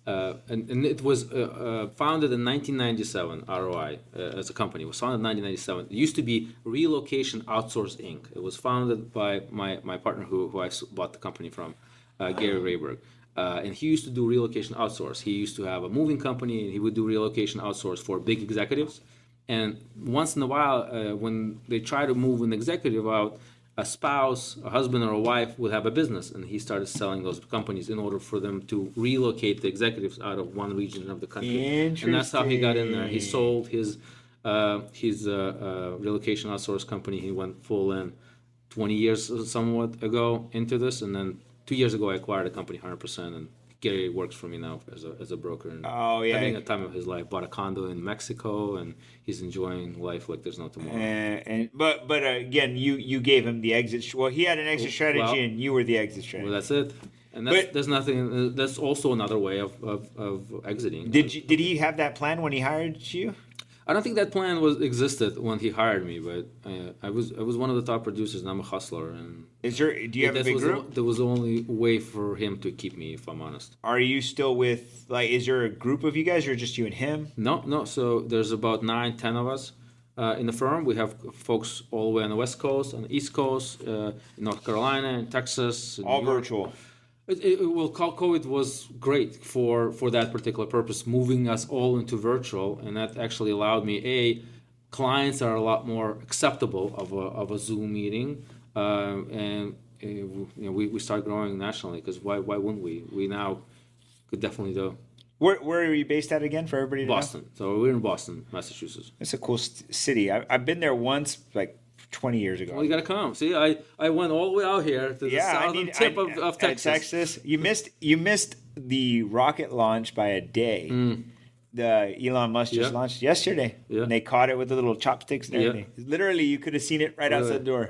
And it was founded in 1997. ROI as a company was founded in 1997. It used to be Relocation Outsource Inc. It was founded by my partner who I bought the company from, Gary Rayberg. And he used to do relocation outsource. He used to have a moving company, and he would do relocation outsource for big executives. And once in a while, when they try to move an executive out, a spouse, a husband, or a wife would have a business, and he started selling those companies in order for them to relocate the executives out of one region of the country. And that's how he got in there. He sold his relocation outsource company. He went full in 20 years somewhat ago into this, and then 2 years ago I acquired a company 100%, and Gary works for me now as a broker, and having a time of his life. Bought a condo in Mexico, and he's enjoying life like there's no tomorrow. But again, you gave him the exit. Well, he had an exit strategy, and you were the exit strategy. Well, that's it. And there's nothing. That's also another way of exiting. Did he have that plan when he hired you? I don't think that plan existed when he hired me, but I was one of the top producers, and I'm a hustler. And do you have a big group? There was the only way for him to keep me, if I'm honest. Are you still with is there a group of you guys, or just you and him? No. So there's about 9-10 of us in the firm. We have folks all the way on the West Coast, on the East Coast, in North Carolina, in Texas, in all New York. virtual. COVID was great for that particular purpose, moving us all into virtual, and that actually allowed me clients are a lot more acceptable of a Zoom meeting, and we start growing nationally, because why wouldn't we? We now could definitely do. Where are you based at again, for everybody to Boston. know? So we're in Boston, Massachusetts. It's a cool city. I've been there once, like 20 years ago. Well, you got to come. See, I went all the way out here to the southern tip of Texas. You missed the rocket launch by a day. The Elon Musk just launched yesterday. Yeah. And they caught it with the little chopsticks and everything. Literally, you could have seen it right outside the door.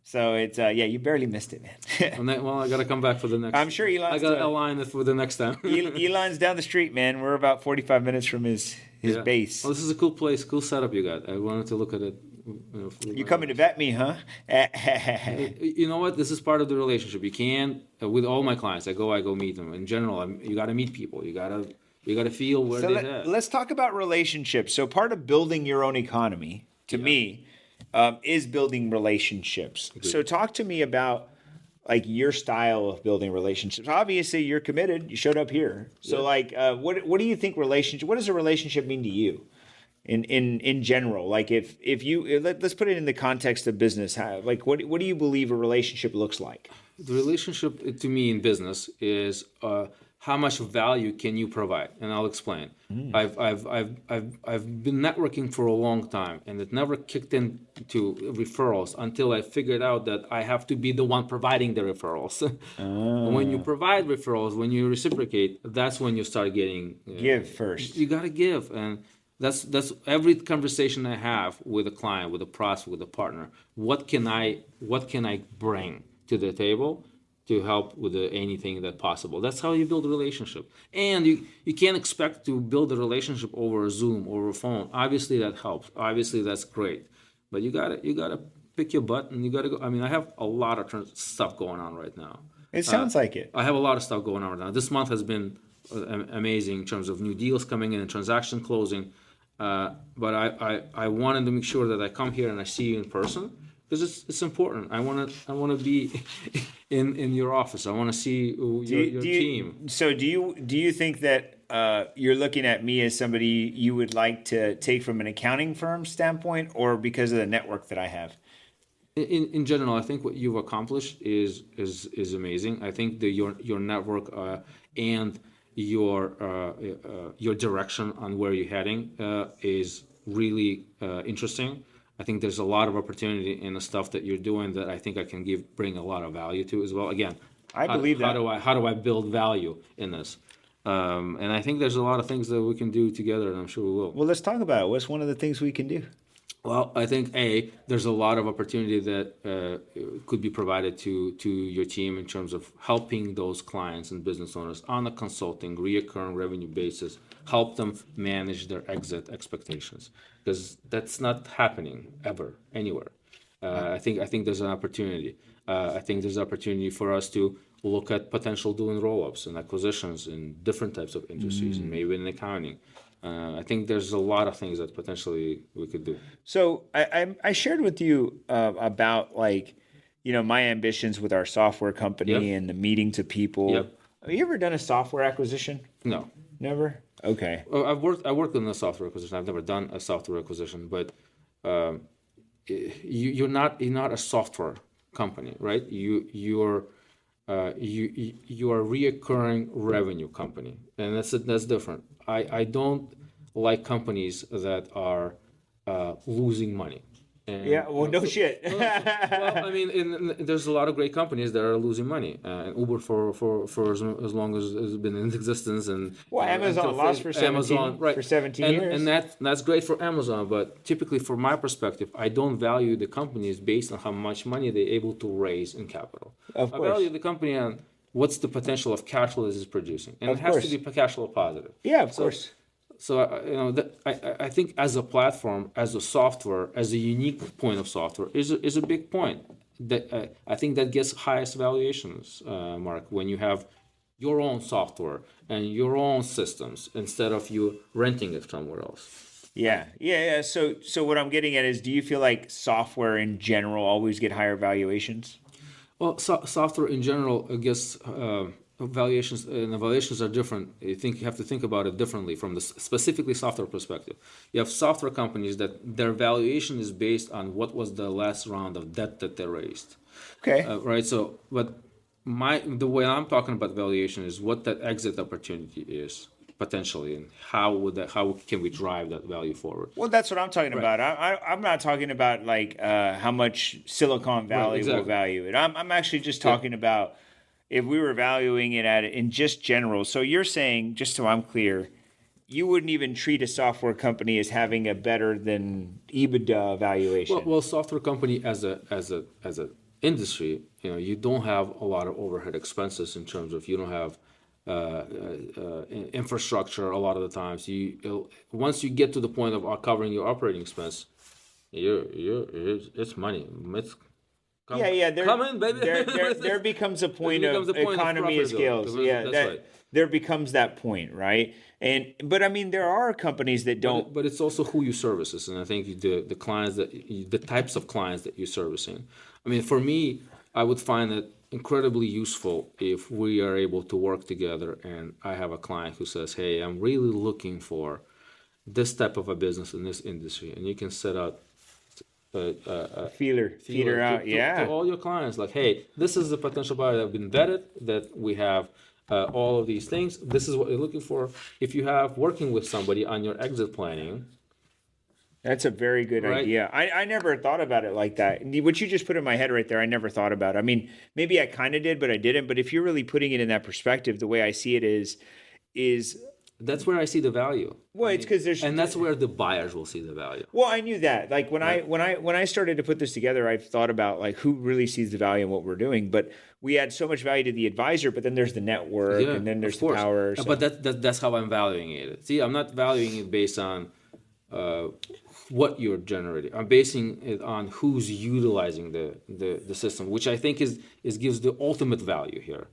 So it's you barely missed it, man. Well, I got to come back for the next. I'm sure Elon's. I got to align it for the next time. Elon's down the street, man. We're about 45 minutes from his base. Well, this is a cool place, cool setup you got. I wanted to look at it. You coming to vet me, huh? You know what? This is part of the relationship. You can't. With all my clients, I go meet them. In general, you got to meet people. You got to feel where they're at. Let's talk about relationships. So part of building your own economy, to me, is building relationships. Agreed. So talk to me about like your style of building relationships. Obviously, you're committed. You showed up here. So what do you think relationship? What does a relationship mean to you? In general, like if you let's put it in the context of business, what do you believe a relationship looks like? The relationship to me in business is how much value can you provide, and I'll explain. I've been networking for a long time, and it never kicked into referrals until I figured out that I have to be the one providing the referrals. When you provide referrals, when you reciprocate, that's when you start getting give first. You got to give, and that's every conversation I have with a client, with a prospect, with a partner. What can I bring to the table to help with anything that's possible? That's how you build a relationship. And you can't expect to build a relationship over a Zoom or a phone. Obviously that helps. Obviously that's great. But you gotta pick your butt, and you gotta go. I mean, I have a lot of stuff going on right now. It sounds like it. I have a lot of stuff going on right now. This month has been amazing in terms of new deals coming in and transaction closing. But I wanted to make sure that I come here and I see you in person, because it's important. I want to be in your office. I want to see your team. So do you think that you're looking at me as somebody you would like to take from an accounting firm standpoint, or because of the network that I have? In general, I think what you've accomplished is amazing. I think that your network and your direction on where you're heading is really interesting. I think there's a lot of opportunity in the stuff that you're doing that I think I can bring a lot of value to as well. Again, I believe that. How do I build value in this? And I think there's a lot of things that we can do together, and I'm sure we will. Well, let's talk about it. What's one of the things we can do? Well, I think there's a lot of opportunity that could be provided to your team in terms of helping those clients and business owners on a consulting, reoccurring revenue basis, help them manage their exit expectations, because that's not happening ever anywhere. I think there's an opportunity. I think there's opportunity for us to look at potential doing roll-ups and acquisitions in different types of industries, and maybe in accounting. I think there's a lot of things that potentially we could do. So I shared with you about my ambitions with our software company Yep. and the meetings of people. Yep. Have you ever done a software acquisition? No. Never? Okay. Well, I worked in the software acquisition. I've never done a software acquisition, but you're not a software company, right? You are a reoccurring revenue company, and that's different. I don't like companies that are losing money. And, Yeah. Well, no shit. well, I mean, there's a lot of great companies that are losing money. And Uber for as long as it's been in existence, and Well, Amazon until lost for 17 right. for 17 and, years. and that's great for Amazon. But typically, from my perspective, I don't value the companies based on how much money they're able to raise in capital. Of I course. value the company on what's the potential of cash flow that it's producing, and Of it has course. to be cash flow positive. Yeah, of course. So I think as a platform, as a software, as a unique point of software is a big point. That I think that gets highest valuations, Mark, when you have your own software and your own systems instead of you renting it somewhere else. Yeah. So what I'm getting at is, do you feel like software in general always get higher valuations? Well, software in general, I guess, valuations are different. You have to think about it differently from the specifically software perspective. You have software companies that their valuation is based on what was the last round of debt that they raised. Okay. Right. So, but the way I'm talking about valuation is what that exit opportunity is potentially, and how can we drive that value forward. Well, that's what I'm talking about. I'm not talking about how much Silicon Valley exactly. will value it. I'm actually just talking about if we were valuing it at in just general. So you're saying, just so I'm clear, you wouldn't even treat a software company as having a better than EBITDA valuation. Well, software company as a industry, you don't have a lot of overhead expenses in terms of you don't have infrastructure a lot of the times. Once you get to the point of covering your operating expense, it's money. Come in, baby. There becomes a point of economy of scales. That's right. There becomes that point, right? But I mean, there are companies that don't. But it's also who you services, and I think the clients the types of clients that you're servicing. I mean, for me, I would find it incredibly useful if we are able to work together, and I have a client who says, "Hey, I'm really looking for this type of a business in this industry," and you can set out feeder out, to all your clients, like, hey, this is the potential buyer that have been vetted, that we have all of these things. This is what you're looking for. If you have working with somebody on your exit planning. That's a very good idea. I never thought about it like that. What you just put in my head right there, I never thought about. I mean, maybe I kind of did, but I didn't. But if you're really putting it in that perspective, the way I see it is that's where I see the value. Well, it's because and that's where the buyers will see the value. Well, I knew that. Like when I started to put this together, I thought about like who really sees the value in what we're doing. But we add so much value to the advisor, but then there's the network, and then there's the power. So. But that's how I'm valuing it. See, I'm not valuing it based on what you're generating. I'm basing it on who's utilizing the system, which I think gives the ultimate value here.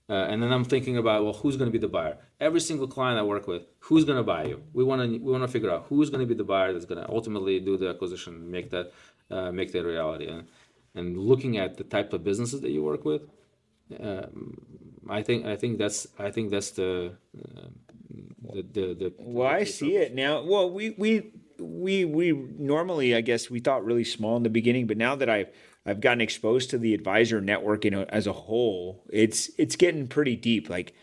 And then I'm thinking about, well, who's going to be the buyer? Every single client I work with, who's going to buy you? We want to figure out who's going to be the buyer that's going to ultimately do the acquisition, make that reality. And looking at the type of businesses that you work with, I think that's the Well, I see it now. Well, we we normally, I guess, we thought really small in the beginning, but now that I've gotten exposed to the advisor network, as a whole, it's getting pretty deep. Like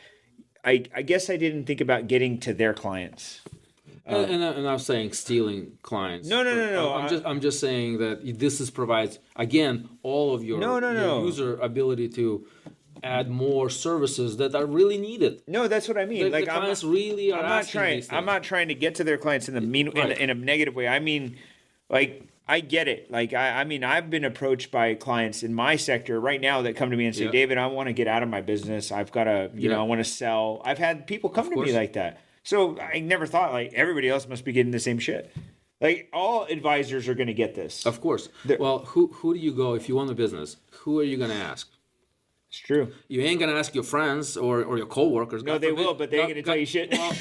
I guess I didn't think about getting to their clients. And I'm saying stealing clients. No. I'm just saying that this provides again all of your user ability to add more services that are really needed. No, that's what I mean. The clients really are asking these things. I'm not trying to get to their clients in a negative way. I mean, like, I get it. Like, I mean, I've been approached by clients in my sector right now that come to me and say, David, I want to get out of my business. I've got to, I want to sell. I've had people come to me like that. So I never thought, like, everybody else must be getting the same shit. Like, all advisors are going to get this. Of course. Well, who do you go if you want a business? Who are you going to ask? It's true. You ain't going to ask your friends or your coworkers. No, they will, but they ain't going to tell you shit. Well,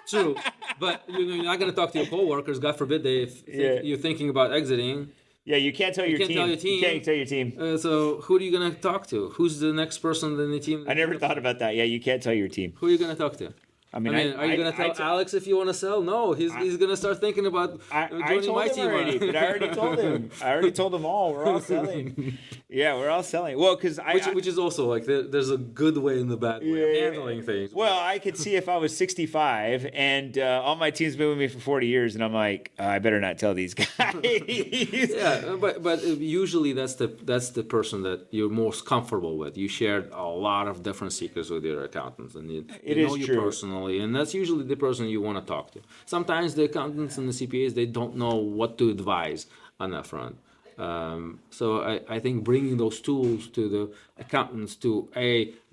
true. But you're not going to talk to your coworkers. God forbid you're thinking about exiting. Yeah, you can't tell your team. You can't tell your team. So who are you going to talk to? Who's the next person in the team? I never thought about that. Yeah, you can't tell your team. Who are you going to talk to? I mean, are you going to tell Alex if you want to sell? No, he's going to start thinking about joining my team. But I already told him. I already told them all. We're all selling. Yeah, we're all selling. Well, because which is also like there's a good way and the bad way of handling things. Well, I could see if I was 65 and all my team's been with me for 40 years, and I'm like, I better not tell these guys. Yeah, but usually that's the person that you're most comfortable with. You shared a lot of different secrets with your accountants, and they know you personally. And that's usually the person you want to talk to. Sometimes the accountants and the CPAs, they don't know what to advise on that front. So I think bringing those tools to the accountants to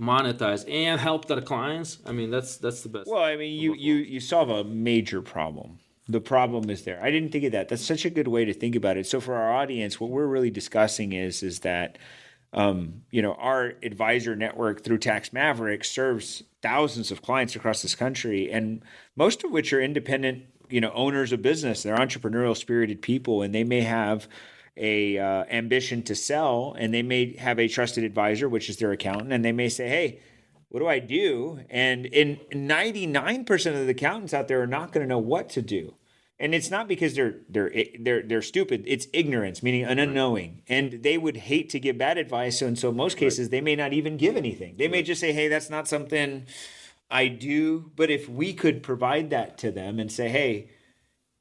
monetize and help their clients, I mean, that's the best. Well, I mean, you solve a major problem. The problem is there. I didn't think of that. That's such a good way to think about it. So for our audience, what we're really discussing is that our advisor network through Tax Maverick serves thousands of clients across this country, and most of which are independent, owners of business. They're entrepreneurial spirited people, and they may have a ambition to sell, and they may have a trusted advisor, which is their accountant, and they may say, hey, what do I do? And 99% of the accountants out there are not going to know what to do. And it's not because they're stupid. It's ignorance, meaning an unknowing. And they would hate to give bad advice. And so in most cases, they may not even give anything. They may just say, hey, that's not something I do. But if we could provide that to them and say, hey,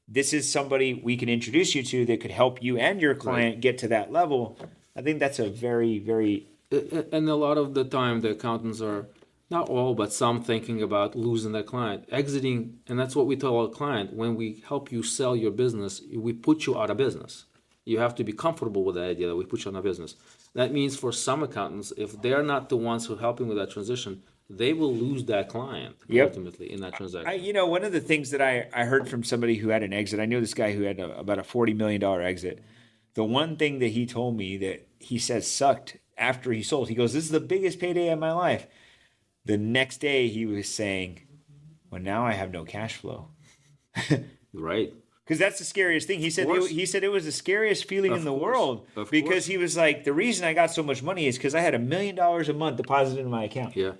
this is somebody we can introduce you to that could help you and your client get to that level, I think that's a very, very... And a lot of the time, the accountants are... not all, but some thinking about losing their client, exiting, and that's what we tell our client. When we help you sell your business, we put you out of business. You have to be comfortable with the idea that we put you out of business. That means for some accountants, if they're not the ones who are helping with that transition, they will lose that client ultimately in that transaction. One of the things that I heard from somebody who had an exit, I know this guy who had about a $40 million exit. The one thing that he told me that he said sucked after he sold, he goes, this is the biggest payday of my life. The next day he was saying, well, now I have no cash flow. Right. Because that's the scariest thing. He said it was the scariest feeling in the world. Because he was like, the reason I got so much money is because I had $1 million a month deposited in my account. Yeah.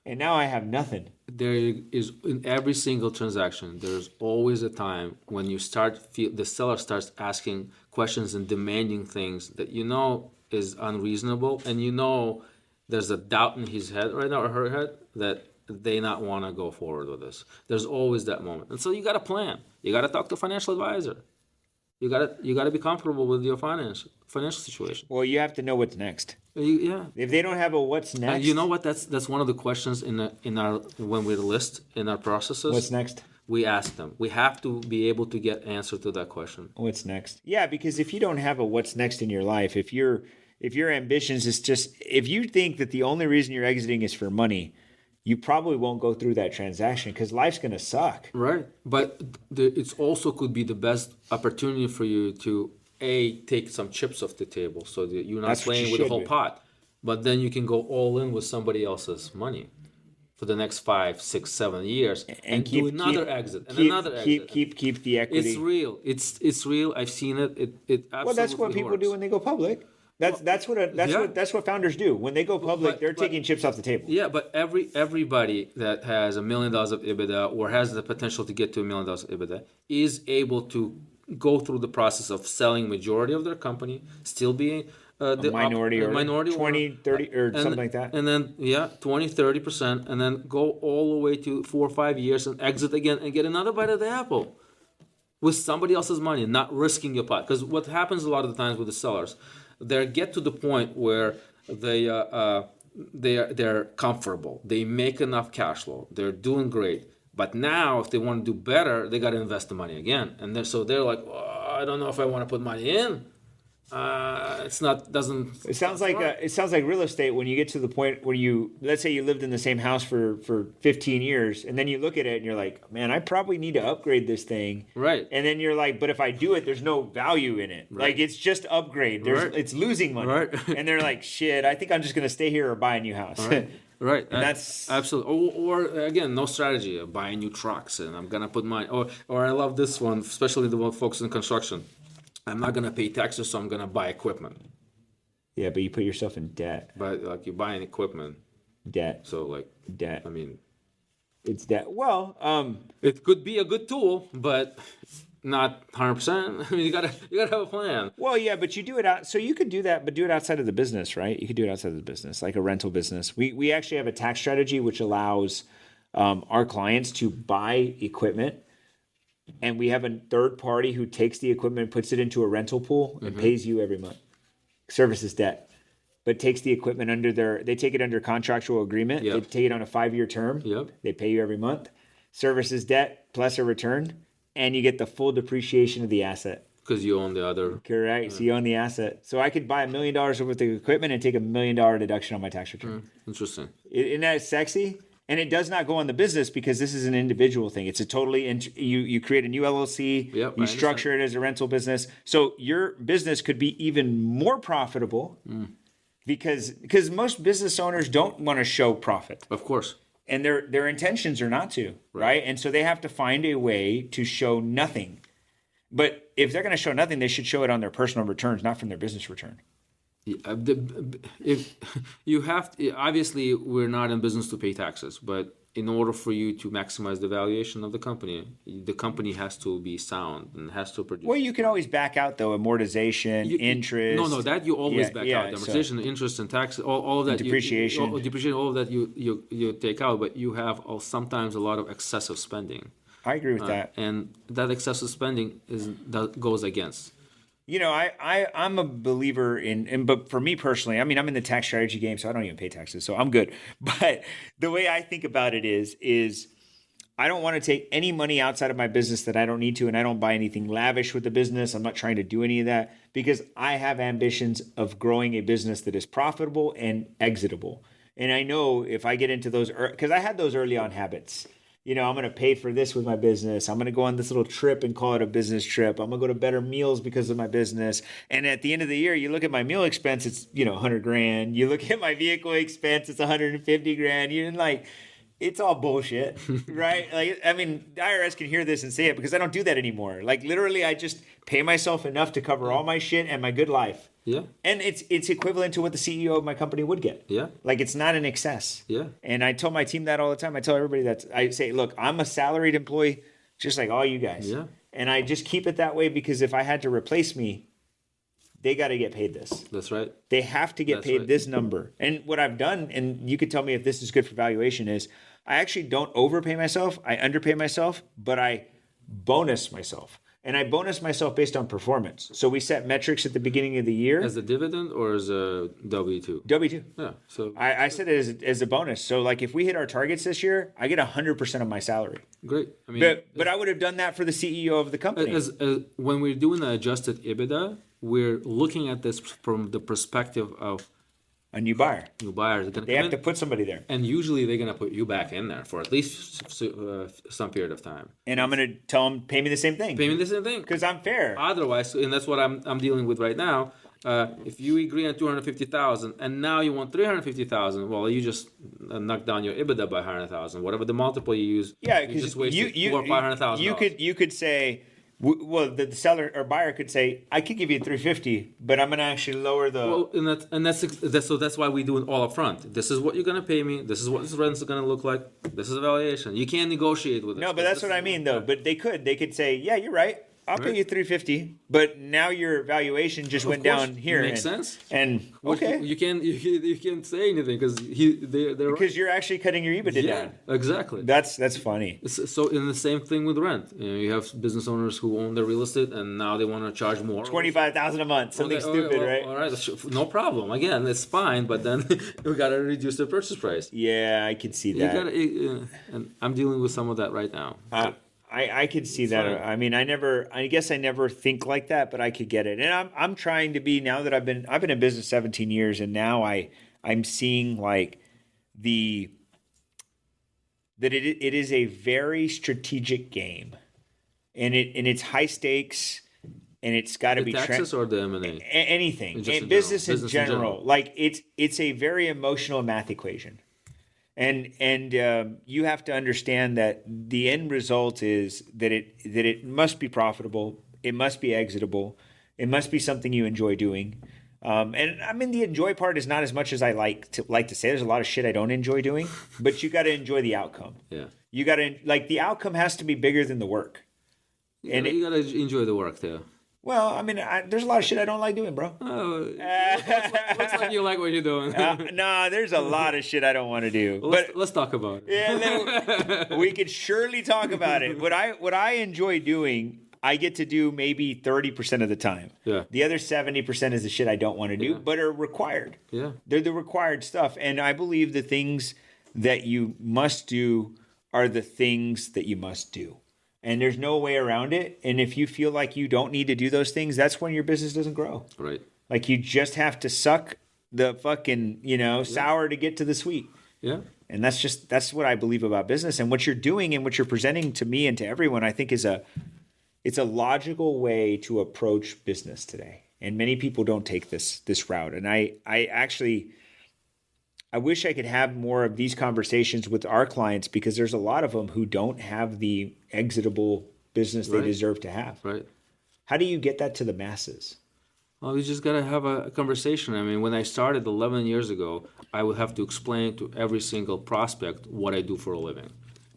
And now I have nothing. There is, in every single transaction, there's always a time when the seller starts asking questions and demanding things that is unreasonable, and there's a doubt in his head right now, or her head, that they not want to go forward with this. There's always that moment. And so you got to plan. You got to talk to a financial advisor. You got to be comfortable with your financial situation. Well, you have to know what's next. Yeah. If they don't have a what's next. You know what? That's one of the questions in our when we list in our processes. What's next? We ask them. We have to be able to get answer to that question. What's next? Yeah, because if you don't have a what's next in your life, if your ambitions is just, if you think that the only reason you're exiting is for money, you probably won't go through that transaction because life's going to suck. Right. But it also could be the best opportunity for you to, take some chips off the table so that you're not playing with the whole pot. But then you can go all in with somebody else's money for the next 5, 6, 7 years and do another exit. Keep the equity. It's real. It's real. I've seen it. It absolutely Well, that's what people do when they go public. That's what founders do. When they go public, they're taking chips off the table. Yeah, but everybody that has $1 million of EBITDA or has the potential to get to $1 million of EBITDA is able to go through the process of selling majority of their company, still being the minority or 20, 30 or and, something like that. And then 20, 30%, and then go all the way to 4 or 5 years and exit again and get another bite of the apple with somebody else's money, not risking your pot. Because what happens a lot of the times with the sellers, they get to the point where they're comfortable. They make enough cash flow. They're doing great. But now, if they want to do better, they got to invest the money again. And they're like, oh, I don't know if I want to put money in. It sounds like real estate. When you get to the point where let's say you lived in the same house for 15 years, and then you look at it and you're like, man, I probably need to upgrade this thing. Right. And then you're like, but if I do it, there's no value in it. Right. Like it's just upgrade. It's losing money. Right. And they're like, shit, I think I'm just gonna stay here or buy a new house. Right. Right, and that's absolutely. Or again, no strategy. Buying new trucks, and I'm gonna put mine. Or I love this one, especially the one folks in construction. I'm not gonna pay taxes, so I'm gonna buy equipment. Yeah, but you put yourself in debt. But like you're buying equipment. Debt. So like debt. I mean, it's debt. Well, it could be a good tool, but not 100%. I mean, you gotta have a plan. Well, yeah, but you do it out. So you could do that, but do it outside of the business, right? You could do it outside of the business, like a rental business. We actually have a tax strategy which allows our clients to buy equipment, and we have a third party who takes the equipment, puts it into a rental pool, and pays you every month, services debt, but takes the equipment they take it under contractual agreement. Yep. They take it on a 5-year term. Yep. They pay you every month, services debt plus a return. And you get the full depreciation of the asset. Because you own the other. Correct. So you own the asset. So I could buy $1 million worth of equipment and take $1 million deduction on my tax return. Interesting. Isn't that sexy? And it does not go on the business because this is an individual thing. It's a totally you create a new LLC. Yep, you structure it as a rental business. So your business could be even more profitable because most business owners don't want to show profit. Of course. And their intentions are not to, right? And so they have to find a way to show nothing. But if they're going to show nothing, they should show it on their personal returns, not from their business return. If you have to, obviously we're not in business to pay taxes, but in order for you to maximize the valuation of the company has to be sound and has to produce. Well, you can always back out though amortization, interest. No, that you always back out. Amortization, interest, and tax, all of that. Depreciation, all of that you take out, but you have sometimes a lot of excessive spending. I agree with that. And that excessive spending goes against. You know, I'm a believer but for me personally, I mean, I'm in the tax strategy game, so I don't even pay taxes, so I'm good. But the way I think about it is I don't want to take any money outside of my business that I don't need to, and I don't buy anything lavish with the business. I'm not trying to do any of that because I have ambitions of growing a business that is profitable and exitable. And I know if I get into those, because I had those early on habits. You know, I'm going to pay for this with my business. I'm going to go on this little trip and call it a business trip. I'm going to go to better meals because of my business. And at the end of the year, you look at my meal expense, it's, $100,000. You look at my vehicle expense, it's $150,000. You're like, it's all bullshit, right? Like, I mean, the IRS can hear this and say it because I don't do that anymore. Like literally, I just pay myself enough to cover all my shit and my good life. Yeah. And it's equivalent to what the CEO of my company would get. Yeah. Like it's not an excess. Yeah. And I tell my team that all the time. I tell everybody that. I say, look, I'm a salaried employee just like all you guys. Yeah. And I just keep it that way because if I had to replace me, they got to get paid this. That's right. They have to get paid this number. And what I've done, and you could tell me if this is good for valuation, is I actually don't overpay myself. I underpay myself, but I bonus myself. And I bonus myself based on performance. So we set metrics at the beginning of the year. As a dividend or as a W-2? W-2. Yeah. So I set it as a bonus. So like if we hit our targets this year, I get 100% of my salary. Great. I mean, but I would have done that for the CEO of the company. When we're doing the adjusted EBITDA, we're looking at this from the perspective of a new buyer. New buyers. They have to put somebody there. And usually they're going to put you back in there for at least some period of time. And I'm going to tell them, pay me the same thing. Pay me the same thing. Because I'm fair. Otherwise, and that's what I'm dealing with right now. If you agree on $250,000 and now you want $350,000, well, you just knock down your EBITDA by $100,000. Whatever the multiple you use, yeah, you just wasted $400,000 or $500,000. You could say, Well, the seller or buyer could say, "I could give you 350, but I'm going to actually lower the." Well, that's why we do it all up front. This is what you're gonna pay me. This is what this rent's gonna look like. This is a valuation. You can't negotiate with it. No, but that's what I mean, though. But they could say, "Yeah, you're right. I'll pay Right. you 350, but now your valuation just went course, down here." it makes sense. And okay, You can't say anything because they're because you're actually cutting your EBITDA down. exactly. That's funny. So in the same thing with rent, you have business owners who own their real estate and now they want to charge more. 25,000 a month, something Okay, stupid, well, right? All right, no problem. Again, it's fine, but then we gotta reduce the purchase price. Yeah, I could see You that. and I'm dealing with some of that right now. I could see that. fine. I mean, I guess I never think like that, but I could get it. And I'm trying to be, now that I've been in business 17 years, and now I'm seeing like that it is a very strategic game, and it's high stakes, and it's got to The be taxes or the M&A? anything, Just in business general. in general. Like it's a very emotional math equation. And you have to understand that the end result is that it must be profitable, it must be exitable, it must be something you enjoy doing. And I mean, the enjoy part is not as much as I like to say. There's a lot of shit I don't enjoy doing, but you got to enjoy the outcome. Yeah. You got to the outcome has to be bigger than the work. And You gotta enjoy the work there. well, I mean, there's a lot of shit I don't like doing, bro. Looks like you like what you're doing. Nah, there's a lot of shit I don't want to do. Let's talk about it. Yeah, we could surely talk about it. What I enjoy doing, I get to do maybe 30% of the time. Yeah. The other 70% is the shit I don't want to do, but are required. Yeah. They're the required stuff. And I believe the things that you must do are the things that you must do. And there's no way around it. And if you feel like you don't need to do those things, that's when your business doesn't grow. Right. Like you just have to suck the fucking, sour to get to the sweet. Yeah. And that's what I believe about business. And what you're doing and what you're presenting to me and to everyone, I think it's a logical way to approach business today. And many people don't take this route. And I wish I could have more of these conversations with our clients, because there's a lot of them who don't have the exitable business they Right. deserve to have. Right. How do you get that to the masses? Well, you just gotta have a conversation. I mean, when I started 11 years ago, I would have to explain to every single prospect what I do for a living.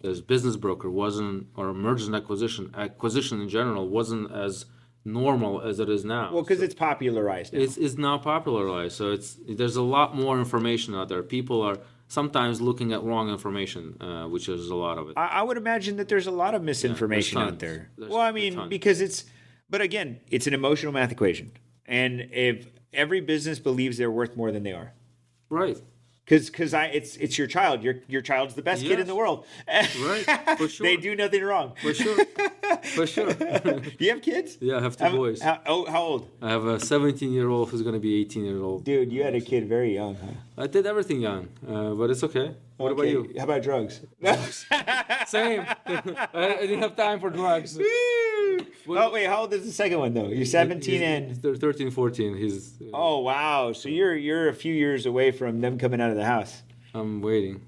As business broker wasn't, or mergers and acquisition in general wasn't as normal as it is now. Well, because it's popularized now. It's now popularized, so there's a lot more information out there. People are sometimes looking at wrong information, which is a lot of it. I would imagine that there's a lot of misinformation there's out tons. there. There's Well, I a mean, ton. because but again, it's an emotional math equation. And if every business believes they're worth more than they are, Right. because it's your child. Your child's the best kid in Yes. the world. Right. For sure. They do nothing wrong. For sure. For sure. Do you have kids? Yeah, I have two boys. How old? I have a 17-year-old who's going to be 18-year-old. Dude, you had a kid very young, huh? I did everything young, but it's okay. What about Okay, you? How about drugs? Same. I didn't have time for drugs. Oh, wait, how old is the second one, though? You're 17 and... He's 13, 14. He's. Oh, wow. So you're a few years away from them coming out of the house. I'm waiting.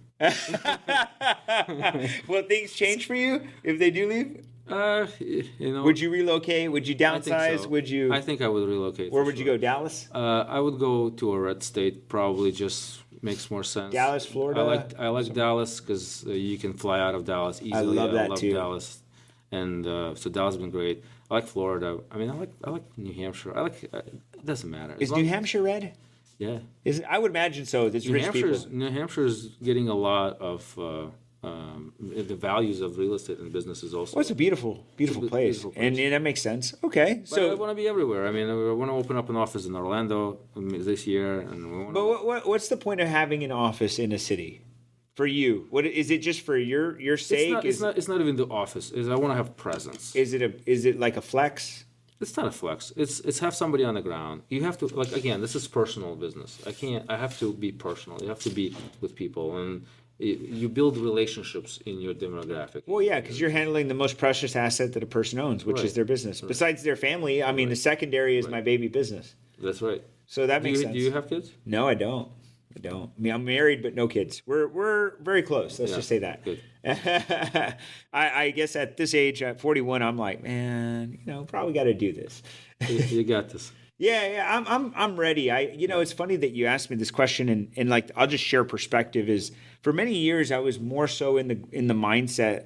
Will things change for you if they do leave? Would you relocate? Would you I think downsize? so. Would you? I think I would relocate. Where for would you sure. go? Dallas? I would go to a red state. Probably just makes more sense. Dallas, Florida? I like Dallas because you can fly out of Dallas easily. I love that too. Dallas, and so Dallas has been great. I like Florida. I mean, I like New Hampshire. It doesn't matter. Is New Hampshire red? Yeah. I would imagine so. It's rich people. New Hampshire's getting a lot of the values of real estate and businesses also. Well, it's a beautiful place. beautiful place. And that makes sense. Okay, But I so want to be everywhere. I mean, I want to open up an office in Orlando this year, and we want but what's the point of having an office in a city for you? What is it? Just for your sake? It's not even the office. I want to have presence. Is it like a flex? It's not a flex. It's have somebody on the ground. You have to, like, again, this is personal business. I have to be personal. You have to be with people, and you build relationships in your demographic. Well, yeah, because you're handling the most precious asset that a person owns, which is Right. their business. Besides their family, I mean, the secondary is my baby business. That's right. So that makes sense. Do you have kids? No, I don't. I don't. I mean, I'm married, but no kids. We're very close. Let's just say that. Good. I guess at this age, at 41, I'm like, man, probably got to do this. You got this. Yeah, I'm ready. It's funny that you asked me this question, and like I'll just share perspective. Is for many years I was more so in the mindset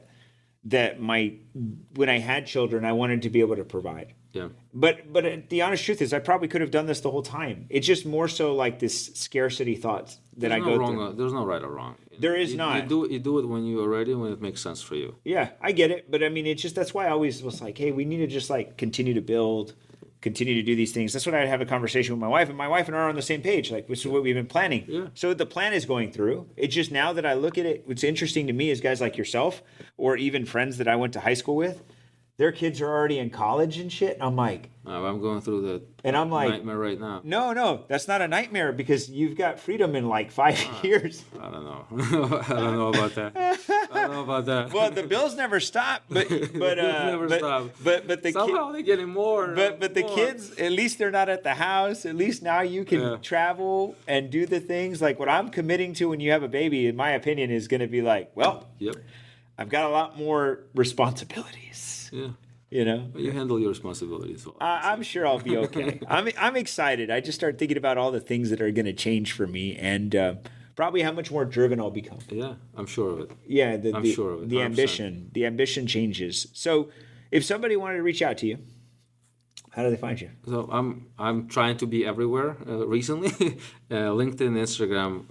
that when I had children, I wanted to be able to provide. Yeah. But the honest truth is, I probably could have done this the whole time. It's just more so like this scarcity thoughts that I go through. There's no right or wrong. There is not. You do it when you're ready, when it makes sense for you. Yeah, I get it. But I mean, it's just that's why I always was like, hey, we need to just like continue to build, continue to do these things. That's when I'd have a conversation with my wife, and my wife and I are on the same page. Like, this is what we've been planning. Yeah. So the plan is going through. It's just now that I look at it, what's interesting to me is guys like yourself, or even friends that I went to high school with, their kids are already in college and shit. I'm like, I'm going through the nightmare right now. No, that's not a nightmare because you've got freedom in like 5 years. I don't know. I don't know about that. Well, the bills never stop, but the somehow they're getting more. But the kids, at least they're not at the house. At least now you can travel and do the things like what I'm committing to when you have a baby. In my opinion, is going to be like, well, yep. I've got a lot more responsibilities. Yeah. You handle your responsibilities well. I'm sure I'll be okay. I'm excited. I just start thinking about all the things that are going to change for me, and probably how much more driven I'll become. Yeah, I'm sure of it. Yeah, I'm sure of it. The 100%. the ambition changes. So, if somebody wanted to reach out to you, how do they find you? So I'm trying to be everywhere recently. LinkedIn, Instagram.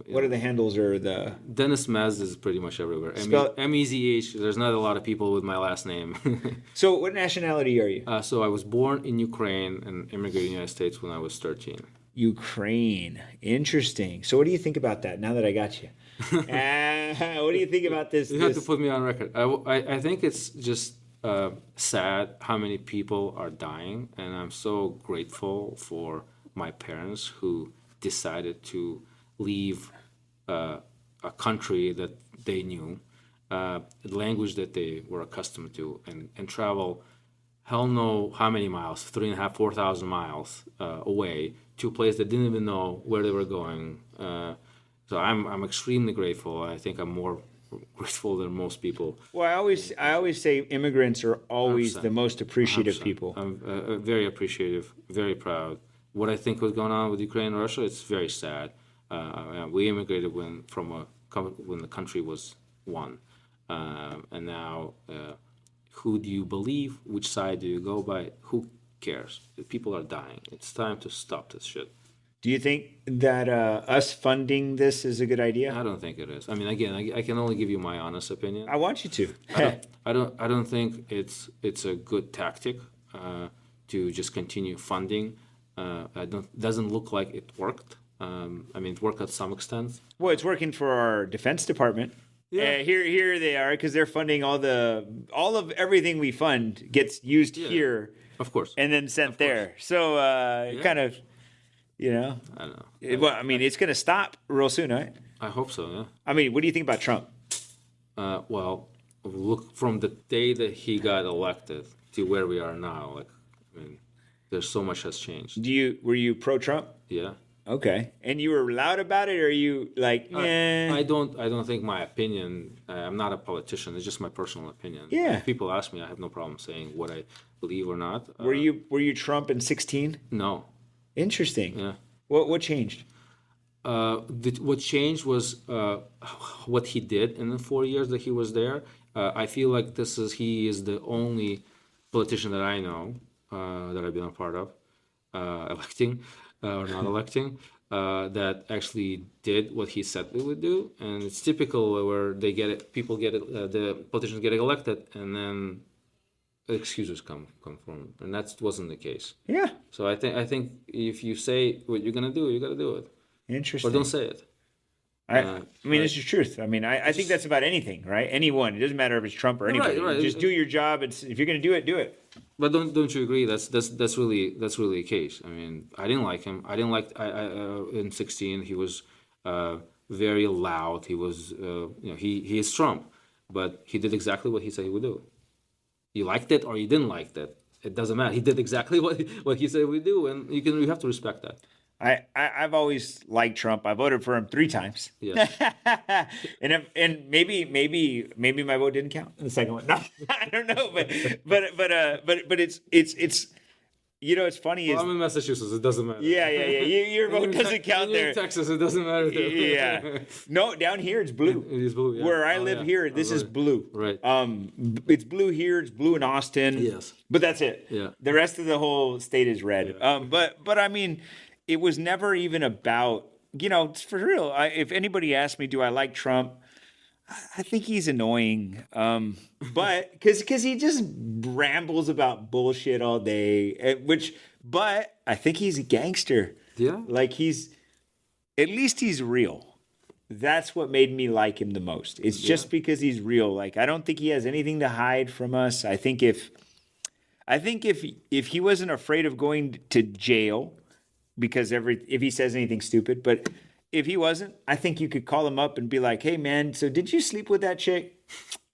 What are the handles or the? Denis Mez is pretty much everywhere. Mezh. There's not a lot of people with my last name. So what nationality are you? So I was born in Ukraine and immigrated to the United States when I was 13. Ukraine. Interesting. So what do you think about that now that I got you? What do you think about this? You have to put me on record. I think it's just sad how many people are dying, and I'm so grateful for my parents who decided to leave a country that they knew, a language that they were accustomed to, and travel hell know how many miles, 3,500, 4,000 miles away to a place that didn't even know where they were going. So I'm extremely grateful. I think I'm more grateful than most people. Well, I always say immigrants are always 100%. the most appreciative 100%. people. I'm very appreciative, very proud. What I think was going on with Ukraine and Russia, it's very sad. We immigrated when the country was one, and now who do you believe? Which side do you go by? Who cares? People are dying. It's time to stop this shit. Do you think that us funding this is a good idea? I don't think it is. I mean, again, I can only give you my honest opinion. I want you to. I don't think it's a good tactic to just continue funding. Doesn't look like it worked. I mean, it worked at some extent. Well, it's working for our Defense Department. Yeah. Here they are because they're funding all of everything we fund gets used here, of course, and then sent there. So kind of. I don't know. Well, I mean, it's going to stop real soon, right? I hope so, yeah. I mean, what do you think about Trump? Well, look, from the day that he got elected to where we are now, like, I mean, there's so much has changed. Were you pro-Trump? Yeah. Okay. And you were loud about it, or are you like, I don't think my opinion, I'm not a politician, it's just my personal opinion. Yeah. If people ask me, I have no problem saying what I believe or not. Were you Trump in 2016? No. Interesting. Yeah. What changed? What changed was what he did in the 4 years that he was there. I feel like he is the only politician that I know that I've been a part of electing or not electing that actually did what he said they would do. And it's typical where the politicians get elected and then excuses come from, and that wasn't the case. Yeah. So I think if you say what you're gonna do, you gotta do it. Interesting. Or don't say it. I mean, it's the truth. I mean, I think that's about anything, right? Anyone. It doesn't matter if it's Trump or anybody. Right. Just do your job. If you're gonna do it, do it. But don't you agree? That's really the case. I mean, I didn't like him. I in 2016 he was very loud. He was he is Trump, but he did exactly what he said he would do. You liked it or you didn't like that. It doesn't matter. He did exactly what he said he would do, and you have to respect that. I've always liked Trump. I voted for him 3 times. Yes. and maybe my vote didn't count in the second one. No, I don't know, but it's it's funny is I'm in Massachusetts. It doesn't matter. yeah. Your vote doesn't count there. In Texas, it doesn't matter. Yeah. No, down here it's blue. It is blue. Yeah. Where I live here, this is blue. Right. It's blue here. It's blue in Austin. Yes. But that's it. Yeah. The rest of the whole state is red. Yeah. But I mean, it was never even about, for real. If anybody asked me, do I like Trump? I think he's annoying. But because he just rambles about bullshit all day, but I think he's a gangster. Yeah. Like at least he's real. That's what made me like him the most. It's just because he's real. Like, I don't think he has anything to hide from us. I think if he wasn't afraid of going to jail because if he says anything stupid, but if he wasn't, I think you could call him up and be like, "Hey man, so did you sleep with that chick?"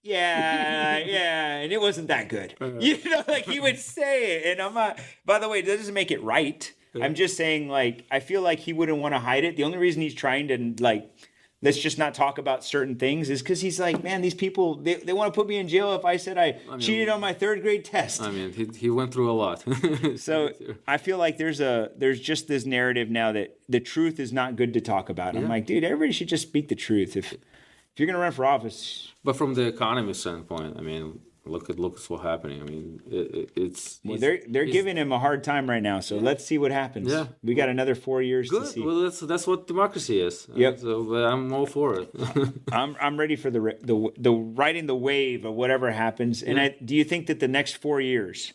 Yeah, and it wasn't that good. Like he would say it, and I'm not. By the way, that doesn't make it right. I'm just saying, like, I feel like he wouldn't want to hide it. The only reason he's trying to, like, let's just not talk about certain things is because he's like, man, these people, they want to put me in jail if I said I cheated on my 3rd grade test. I mean, he went through a lot. So I feel like there's just this narrative now that the truth is not good to talk about. I'm like, dude, everybody should just speak the truth. If you're going to run for office. But from the economy standpoint, I mean, look at what's happening. I mean, they're giving him a hard time right now. So let's see what happens. Yeah, we got another 4 years good. to see. Well, that's what democracy is. Yep. So I'm all for it. I'm ready for the riding the wave of whatever happens. And do you think that the next 4 years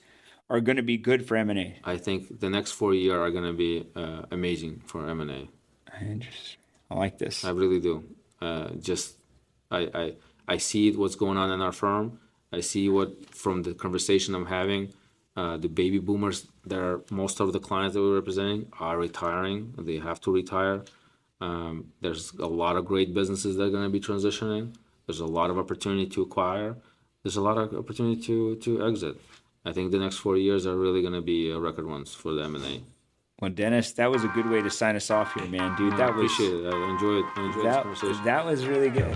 are going to be good for M&A? I think the next 4 years are going to be amazing for M&A. Interesting. I like this. I really do. I see what's going on in our firm. I see what, from the conversation I'm having, the baby boomers, most of the clients that we're representing are retiring. They have to retire. There's a lot of great businesses that are going to be transitioning. There's a lot of opportunity to acquire. There's a lot of opportunity to exit. I think the next 4 years are really going to be record ones for the M&A. Well, Dennis, that was a good way to sign us off here, man, dude. I appreciate it. I enjoyed this conversation. That was really good.